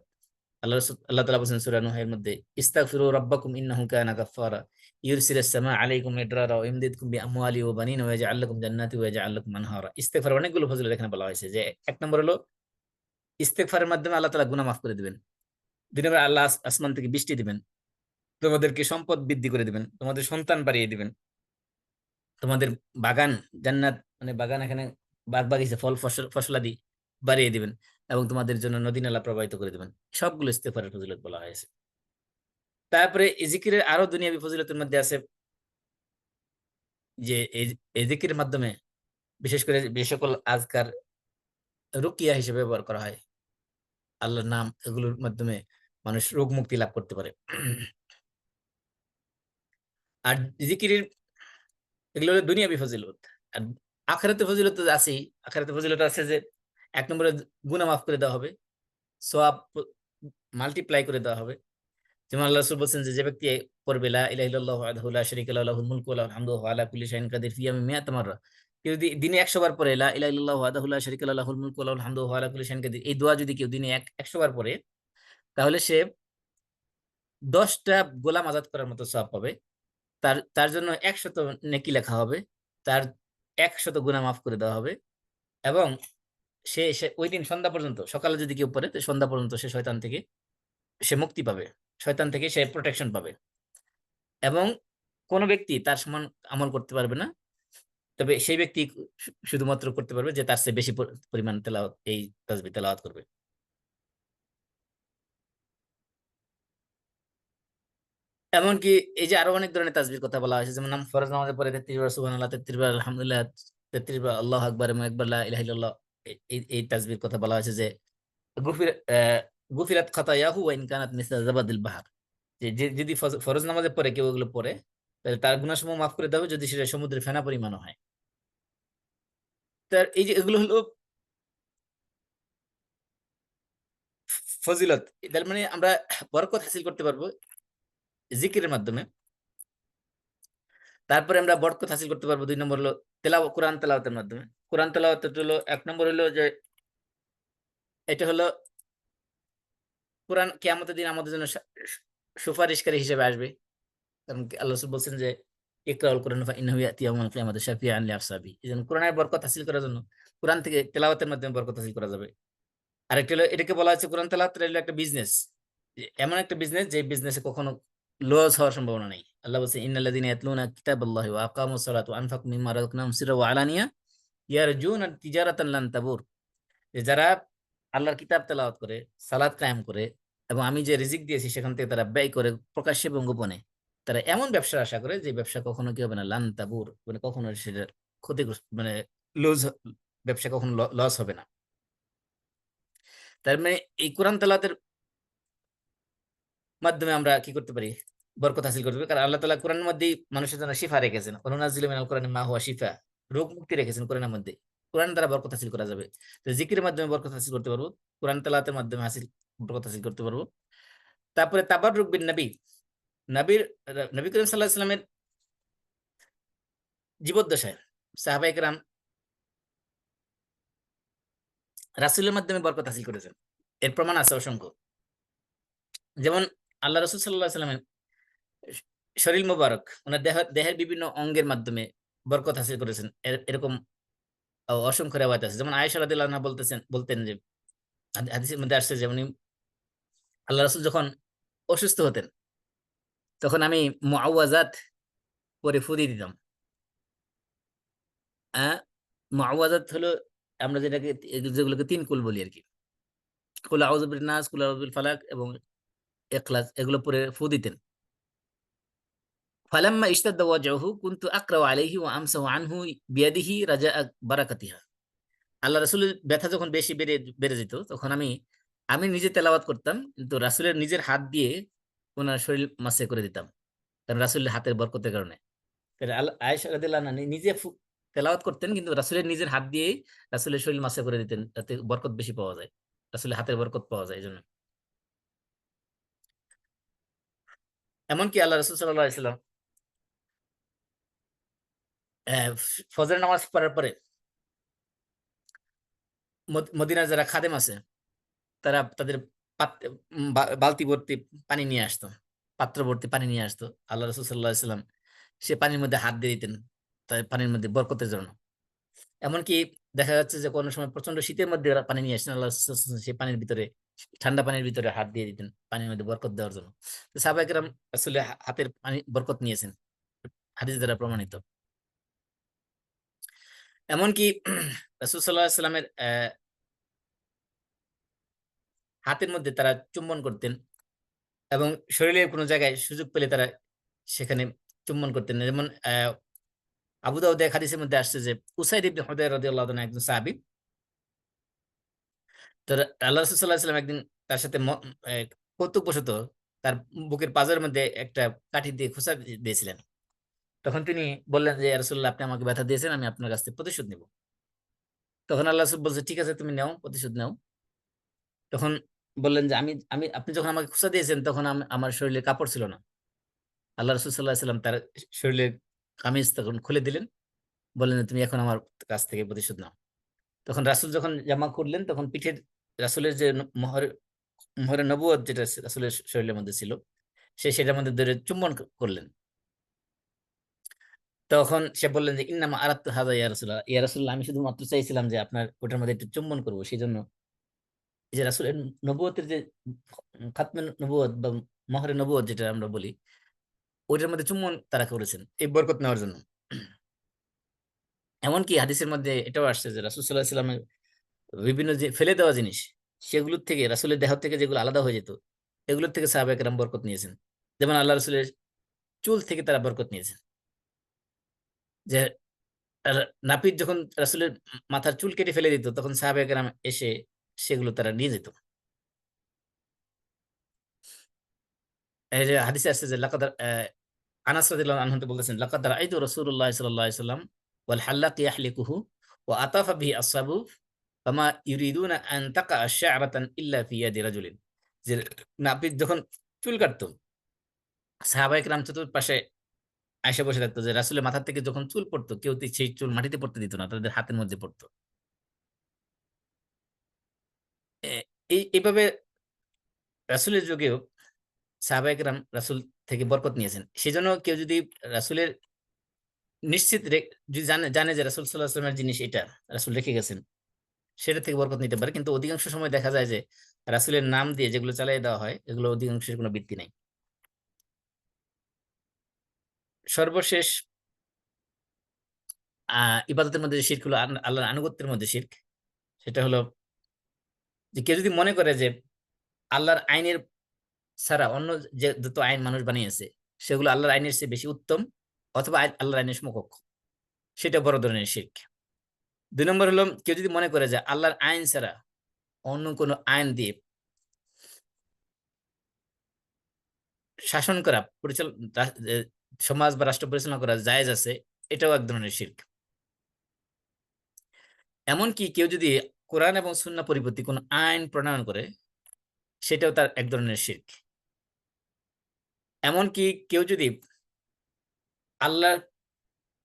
আল্লাহ তাআলা বলেছেন সূরা নূহের মধ্যে ইস্তাগফিরু রাব্বাকুম ইন্নাহু কানা গাফফারা ইউরসিলাস সামাআ আলাইকুম মিদরারা ওয়া ইমদিদকুম বিআমওয়ালি ওয়া বানিনা ওয়া ইয়াজআল লাকুম জান্নাতি ওয়া ইয়াজআল লাকুম আনহারা। ইস্তেগফার অনেকগুলো ফজিলত এখানে বলা হয়েছে, যে ১ নম্বর হলো ইস্তেগফারের মাধ্যমে আল্লাহ তাআলা গুনাহ মাফ করে দিবেন। ২ নম্বর আল্লাহ আসমান থেকে বৃষ্টি দিবেন, তোমাদেরকে সম্পদ বৃদ্ধি করে দিবেন, তোমাদের সন্তান বাড়িয়ে দিবেন, তোমাদের বাগান জান্নাত মানে বাগান এখানে বাগ বাগিচা ফল ফসলাদি বাড়িয়ে দিবেন, এবং তোমাদের জন্য নদী নালা প্রবাহিত করে দিবেন। সবগুলো ইস্তেগফারের ফজিলত বলা হয়েছে। তারপরে এই জিকিরের আরো দুনিয়াবি ফজিলতের মধ্যে আছে যে এই জিকিরের মাধ্যমে বিশেষ করে যে সকল আজকার রুকিয়া হিসেবে ব্যবহার করা হয়, আল্লাহর নাম, এগুলোর মাধ্যমে মানুষ রোগ মুক্তি লাভ করতে পারে। আর জিকিরের এগুলো হলো দুনিয়াবি ফজিলত। আর আখিরাতে ফজিলত তো আছেই। আখিরাতে ফজিলত আছে যে ১ নম্বরে গুনাহ মাফ করে দেওয়া হবে, সওয়াব মাল্টিপ্লাই করে দেওয়া হবে। যেমন আল্লাহ রাসূল বলছেন যে যে ব্যক্তি পড়বে লা ইলাহা ইল্লাল্লাহু ওয়াহদাহু লা শারীকা লাহু লাহুল মুলকু ওয়া লাহুল হামদু ওয়া হুয়া আলা কুল্লি শাইইন কাদির ফি ইয়াউমিন মিআতা মাররা, কেউ যদি দিনে ১০০ বার পড়ে লা ইলাহা ইল্লাল্লাহু ওয়াহদাহু লা শারীকা লাহু লাহুল মুলকু ওয়া লাহুল হামদু ওয়া হুয়া আলা কুল্লি শাইইন কাদির, এই দোয়া যদি কেউ দিনে ১০০ বার পড়ে, তাহলে সে ১০ টা গোলাম আজাদ করার মতো সওয়াব পাবে। তার তার জন্য ১০০ নেকি লেখা হবে, তার ১০০ গুনাহ মাফ করে দেওয়া হবে, এবং সে ওইদিন সন্ধ্যা পর্যন্ত, সকালে যদি কেউ পড়ে তো সন্ধ্যা পর্যন্ত সে শয়তান থেকে সে মুক্তি পাবে, শয়তান থেকে সে প্রোটেকশন পাবে। এবং কোন ব্যক্তি তার সমান আমল করতে পারবে না, তবে সেই ব্যক্তি শুধুমাত্র করতে পারবে যে তার চেয়ে বেশি পরিমাণ তেলাওয়াত এই তাসবিহ তেলাওয়াত করবে। এমনকি এই যে আরো অনেক ধরনের তাসবির কথা বলা হয়েছে, যেমন ফরজ নামাজের পরে 33 বার সুবহানাল্লাহ, 33 বার আলহামদুলিল্লাহ, 33 বার আল্লাহু আকবার এবং একবার লা ইলাহা ইল্লাল্লাহ, এই তাসবির কথা বলা হয়েছে যে গুফির গুফিরাত খাতায়াহু ওয়া ইন কানাত মিসলা জাবাদিল বাহর, যদি ফরজ নামাজের পরে কেউ এগুলো পড়ে তাহলে তার গুনাহসমূহ মাফ করে দেওয়া হবে যদি সেটা সমুদ্রের ফেনা পরিমাণও হয়। তার এই যে এগুলো হলো ফজিলত, তার মানে আমরা বরকত হাসিল করতে পারবো জিকিরের মাধ্যমে। তারপরে আমরা বরকত হাসিল করতে পারবো 2 নম্বর হলো কোরআন তেলাওয়াতের মাধ্যমে। কোরআন তেলাওয়াত হলো 1 নম্বর হলো যে এটা হলো কোরআন কিয়ামতের দিন আমাদের জন্য সুপারিশকারী হিসেবে আসবে, কারণ আল্লাহ রাসূল বলছেন যে ইকরাউল কোরআন ফা ইন্নাহু ইয়াতি ইয়াউমাল কিয়ামাতি শাফিআন লিআসহাবি। এজন্য কোরআনের বরকত হাসিল করার জন্য কোরআন থেকে তেলাওয়াতের মাধ্যমে বরকত হাসিল করা যাবে। আরেকটা হলো এটাকে বলা হচ্ছে কোরআন তেলাওয়াত হলো একটা বিজনেস, এমন একটা বিজনেস যে বিজনেসে কখনো লস হওয়ার সম্ভাবনা নেই। আল্লাহ বলছে ইন্নাল্লাযীনা ইয়াতলুনা কিতাবাল্লাহি ওয়া আকামুস সালাতা ওয়া আনফাকু মিম্মা রাযাকনাহুম সিররান ওয়া আলানিয়া ইয়ারজুনা তিজারাতান লান তাবুর, যে যারা আল্লাহর কিতাব তেলাওয়াত করে, সালাত কায়েম করে এবং আমি যে রিজিক দিয়েছি সেখান থেকে তারা ব্যয় করে প্রকাশ্যে এবং গোপনে, তারা এমন ব্যবসার আশা করে যে ব্যবসা কখনো কি হবে না, লান তাবুর, মানে কখনো সেটা ক্ষতিগ্রস্ত, মানে লুজ, ব্যবসা কখনো লস হবে না। তার মানে এই কোরআন তেলাওয়াতের মাধ্যমে আমরা কি করতে পারি, বরকত হাসিল করতে পারি, কারণ আল্লাহ তাআলা কোরআনের মধ্যেই মানুষের জন্য শিফা রেখেছেন, ওয়ানুনাজ্জিলু মিনাল কোরআনি মা হুয়া শিফা, রোগ মুক্তি রেখেছেন কোরআনের মধ্যে। কোরআন দ্বারা বরকত হাসিল করা যাবে, তো জিকিরের মাধ্যমে বরকত হাসিল করতে পারবো, কোরআন তেলাওয়াতের মাধ্যমে বরকত হাসিল করতে পারবো। তারপরে তাবাররুক বিন নবী, নবীর নবী করিম সাল্লাল্লাহু আলাইহি ওয়াসাল্লামের জীবদ্দশায় সাহাবায়ে কেরাম রাসূলের মাধ্যমে বরকত হাসিল করেছেন, এর প্রমাণ আছে অসংখ্য। যেমন আল্লাহ রাসূল সাল্লাল্লাহু আলাইহি ওয়াসাল্লামের শরীর মোবারক, ওনার দেহের বিভিন্ন অঙ্গের মাধ্যমে বরকত হাসিল করেছেন, এরকম অসংখ্য রিওয়ায়াত আছে। যেমন আয়েশা রাদিয়াল্লাহু আনহা বলতেন যে হাদিসের মধ্যে আসছে যে উনি আল্লাহ রাসূল যখন অসুস্থ হতেন তখন আমি মুআওয়াজাত পরে ফু দিয়ে দিতাম। মুআওয়াজাত হলো আমরা যেগুলোকে 3 কুল বলি আরকি। কুল আউযু বিন নাস, কুল আউযু বিল ফালাক এবং ইখলাস, এগুলো পরে ফু দিতেন। ফালাম্মা ইশতাদ্দা ওয়াজউহু কুনতু আকরাউ আলাইহি ওয়া আমসাহু আনহু বিয়াদিহি রাজাআ বারাকাতিহা। আল্লাহ রাসূলের ব্যথা যখন বেশি বেড়ে যেত তখন আমি নিজে তেলাওয়াত করতাম, কিন্তু রাসূলের নিজের হাত দিয়ে ওনার শরীর মাসে করে দিতাম, কারণ রাসূলের হাতের বরকতের কারণে। আয়েশা রাদিয়াল্লাহু আনহা নিজে তেলাওয়াত করতেন, কিন্তু রাসূলের নিজের হাত দিয়েই রাসূলের শরীর মাসে করে দিতেন, যাতে বরকত বেশি পাওয়া যায়, রাসূলের হাতের বরকত পাওয়া যায় এজন্য। এমনকি আল্লাহ রাসূল সাল্লাল্লাহু আলাইহি ওয়াসাল্লাম ফজরের নামাজ পড়ার পরে মদিনার যারা খাদেম আছে তারা তাদের বালতি ভর্তি পানি নিয়ে আসতো, পাত্র ভর্তি পানি নিয়ে আসতো। আল্লাহ রাসূল সাল্লাল্লাহু আলাইহি ওয়াসাল্লাম সে পানির মধ্যে হাত দিয়ে দিতেন, তাই পানির মধ্যে বরকতের জন্য। এমনকি দেখা যাচ্ছে যে কোনো সময় প্রচন্ড শীতের মধ্যে ওরা পানি নিয়ে আসতেন, আল্লাহ রাসূল সাল্লাল্লাহু আলাইহি ওয়াসাল্লাম সেই পানির ভিতরে, ঠান্ডা পানির ভিতরে হাত দিয়ে দিতেন পানির মধ্যে বরকত দেওয়ার জন্য। তো সাহাবায়ে কেরাম আসলে হাতের পানি বরকত নিয়েছেন, হাদিস দ্বারা প্রমাণিত। এমনকি রাসূল সাল্লাল্লাহু আলাইহি ওয়াসাল্লামের হাতের মধ্যে তারা চুম্বন করতেন এবং শরীরের কোনো জায়গায় সুযোগ পেলে তারা সেখানে চুম্বন করতেন। যেমন আবু দাউদের এক হাদিসের মধ্যে আসছে যে উসাইদ ইবনে হুদায়র রাদিয়াল্লাহু আনহু একজন সাহাবী, তো আল্লাহ রাসূল সাল্লাল্লাহু আলাইহি ওয়াসাল্লাম একদিন তার সাথে কৌতুকবশত তার বুকের পাঁজরের মধ্যে একটা কাঠি দিয়ে খোঁচা দিয়েছিলেন। তখন তিনি বললেন যে ইয়া রাসূলুল্লাহ, আপনি আমাকে ব্যথা দিয়েছেন, আমি আপনার কাছ থেকে প্রতিশোধ নিব। তখন আল্লাহ রাসূল বলছে ঠিক আছে, তুমি নাও, প্রতিশোধ নাও। তখন বললেন যে আপনি যখন আমাকে খোঁচা দিয়েছেন তখন আমার শরীরে কাপড় ছিল না। আল্লাহ রাসূল সাল্লাল্লাহু আলাইহি ওয়াসাল্লাম তার শরীরের কামিজ তখন খুলে দিলেন, বললেন যে তুমি এখন আমার কাছ থেকে প্রতিশোধ নাও। তখন রাসূল যখন জামা করলেন তখন পিঠের রাসূলের যে মোহরে নবুয়ত যেটা রাসূলের শরীরের মধ্যে ছিল, সেটার মধ্যে ধরে চুম্বন করলেন। তখন সে বললেন যে ইন্নামা আরাদতু হাযা ইয়া রাসূলুল্লাহ, ইয়া রাসূলুল্লাহ, আমি শুধুমাত্র চাইছিলাম যে আপনার ওটার মধ্যে একটু চুম্বন করব, সেজন্য। এই যে রাসূলের নবুয়তের যে খাতমে নবুয়ত বা মোহরে নবুয়ত যেটা আমরা বলি, ওইটার মধ্যে চুম্বন তারা করেছেন এই বরকত নেওয়ার জন্য। এমনকি হাদিসের মধ্যে এটাও আসছে যে রাসূল সাল্লাল্লাহু আলাইহি ওয়াসাল্লামের বিভিন্ন যে ফেলে দেওয়া জিনিস, সেগুলোর থেকে রাসূলের দেহ থেকে যেগুলো আলাদা হয়ে যেত, এগুলোর থেকে সাহাবায়ে কেরাম বরকত নিয়েছেন। যেমন আল্লাহ রাসূলের চুল থেকে তারা বরকত নিয়েছেন। যে নাপিত যখন রাসূলের মাথার চুল কেটে ফেলে দিত, তখন সাহাবায়ে কেরাম এসে সেগুলো তারা নিয়ে যেত। এই যে হাদিসে আসছে যে লাকাদ আনাস রাদিয়াল্লাহু আনহু বলতেছেন, লাকাদ রাআইতু রাসূলুল্লাহ সাল্লাল্লাহু আলাইহি ওয়াসাল্লাম ওয়াল হাল্লাক ইয়াহলিকুহু ওয়া আতাফা বিহি আসহাবু ফামা ইউরিদুনা আন তাকা শা'রাতান ইল্লা ফি ইয়াদি রাজুলিন। যে নাপিত যখন চুল কাটতো, সাহাবায়ে কেরাম চতুর্পাশে আয়েশা বসে থাকতো, যে রাসূলের মাথা থেকে যখন চুল পড়তো, কেউ সেই চুল মাটিতে পড়তে দিত না, তাদের হাতের মধ্যে পড়তো। এইভাবে রাসূলের যুগেও সাহাবায়ে কেরাম রাসূল থেকে বরকত নিয়েছেন। সেজন্য কেউ যদি রাসূলের নিশ্চিত যদি জানে যে রাসূল সাল্লাল্লাহু আলাইহি ওয়াসাল্লামের জিনিস এটা রাসূল রেখে গেছেন, সেটা থেকে বরকত নিতে পারে। কিন্তু অধিকাংশ সময় দেখা যায় যে রাসূলের নাম দিয়ে যেগুলো চালিয়ে দেওয়া হয়, এগুলো অধিকাংশের কোনো ভিত্তি নাই। সর্বশেষ ইবাদতের মধ্যে যে শিরক হলো আল্লাহর আনুগত্যের মধ্যে শিরক। সেটা হলো যে কেউ যদি মনে করে যে আল্লাহর আইনের ছাড়া অন্য যে যত আইন মানুষ বানিয়েছে, সেগুলো আল্লাহর আইনের চেয়ে বেশি উত্তম, অথবা আল্লাহর আইনের সমকক্ষ, সেটা বড় ধরনের শিরক। ২ নম্বর হলো কেউ যদি মনে করে যে আল্লাহর আইন ছাড়া অন্য কোনো আইন দিয়ে শাসন করা, সমাজ বা রাষ্ট্র পরিচালনা করা জায়েজ আছে, এটাও এক ধরনের শিরক। এমনকি কেউ যদি কোরআন এবং সুন্নাহ পরিপন্থী কোনো আইন প্রণয়ন করে, সেটাও তার এক ধরনের শিরক। এমনকি কেউ যদি আল্লাহর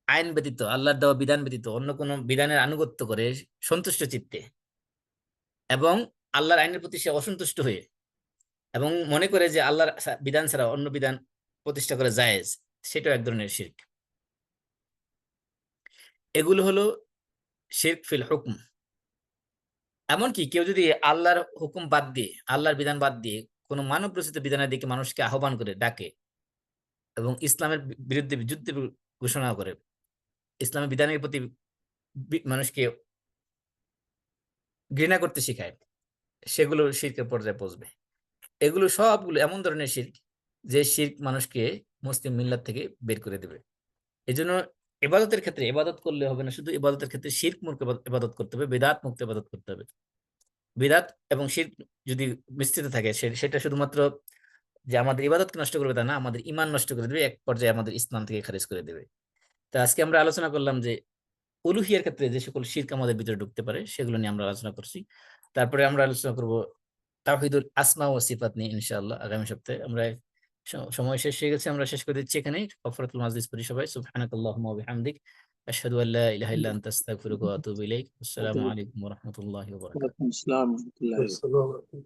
আইন ব্যতীত, আল্লাহর দেওয়া বিধান ব্যতীত অন্য কোনো বিধানের আনুগত্য করে সন্তুষ্ট চিত্তে, এবং আল্লাহর আইনের প্রতি সে অসন্তুষ্ট হয়ে এবং মনে করে যে আল্লাহর বিধান ছাড়া অন্য বিধান প্রতিষ্ঠা করা জায়েজ, সেটাও এক ধরনের শিরক। এগুলো হলো শিরক ফিল হুকম। এমনকি কেউ যদি আল্লাহর হুকুম বাদ দিয়ে, আল্লাহর বিধান বাদ দিয়ে কোনো মানব রচিত বিধানের দিকে মানুষকে আহ্বান করে ডাকে এবং ইসলামের বিরুদ্ধে যুদ্ধ ঘোষণা করে, ইসলামের বিধানের প্রতি মানুষকে ঘৃণা করতে শেখায়, সেগুলো শিরকের পর্যায়ে পৌঁছবে। এগুলো সবগুলো এমন ধরনের শিরক যে শিরক মানুষকে মুসলিম মিল্লাত থেকে বের করে দেবে। এজন্য ইবাদতের ক্ষেত্রে ইবাদত করলে হবে না, শুধু ইবাদতের ক্ষেত্রে শিরক মুক্ত ইবাদত করতে হবে, বিদআত মুক্ত ইবাদত করতে হবে। বিদআত এবং শিরক যদি মিশ্রিত থাকে, সেটা শুধুমাত্র যে আমাদের ইবাদতকে নষ্ট করবে তা না, আমাদের ঈমান নষ্ট করে দেবে, এক পর্যায়ে আমাদের ইসলাম থেকে খারিজ করে দেবে। তো আজকে আমরা আলোচনা করলাম যে উলুহিয়ার ক্ষেত্রে যে সকল শিরক আমাদের ভিতরে ঢুকতে পারে, সেগুলো নিয়ে আমরা আলোচনা করছি। তারপরে আমরা আলোচনা করব তাওহীদুল আসমা ওয়া সিফাত নিয়ে ইনশাআল্লাহ আগামী সপ্তাহে। আমরা সময় শেষ হয়ে গেছে, আমরা শেষ করে দিচ্ছি এখানেই। কাফারাতুল মাজলিস পড়ি সবাই। সুবহানাকাল্লাহুম্মা ওয়া বিহামদিক আশহাদু আল্লা ইলাহা ইল্লা আনতা আস্তাগফিরুকা ওয়া আতুবু ইলাইক। আসসালামু আলাইকুম ওয়া রাহমাতুল্লাহি ওয়া বারাকাতুহু। ওয়ালাইকুম আসসালাম ওয়া রাহমাতুল্লাহি ওয়া বারাকাতুহু।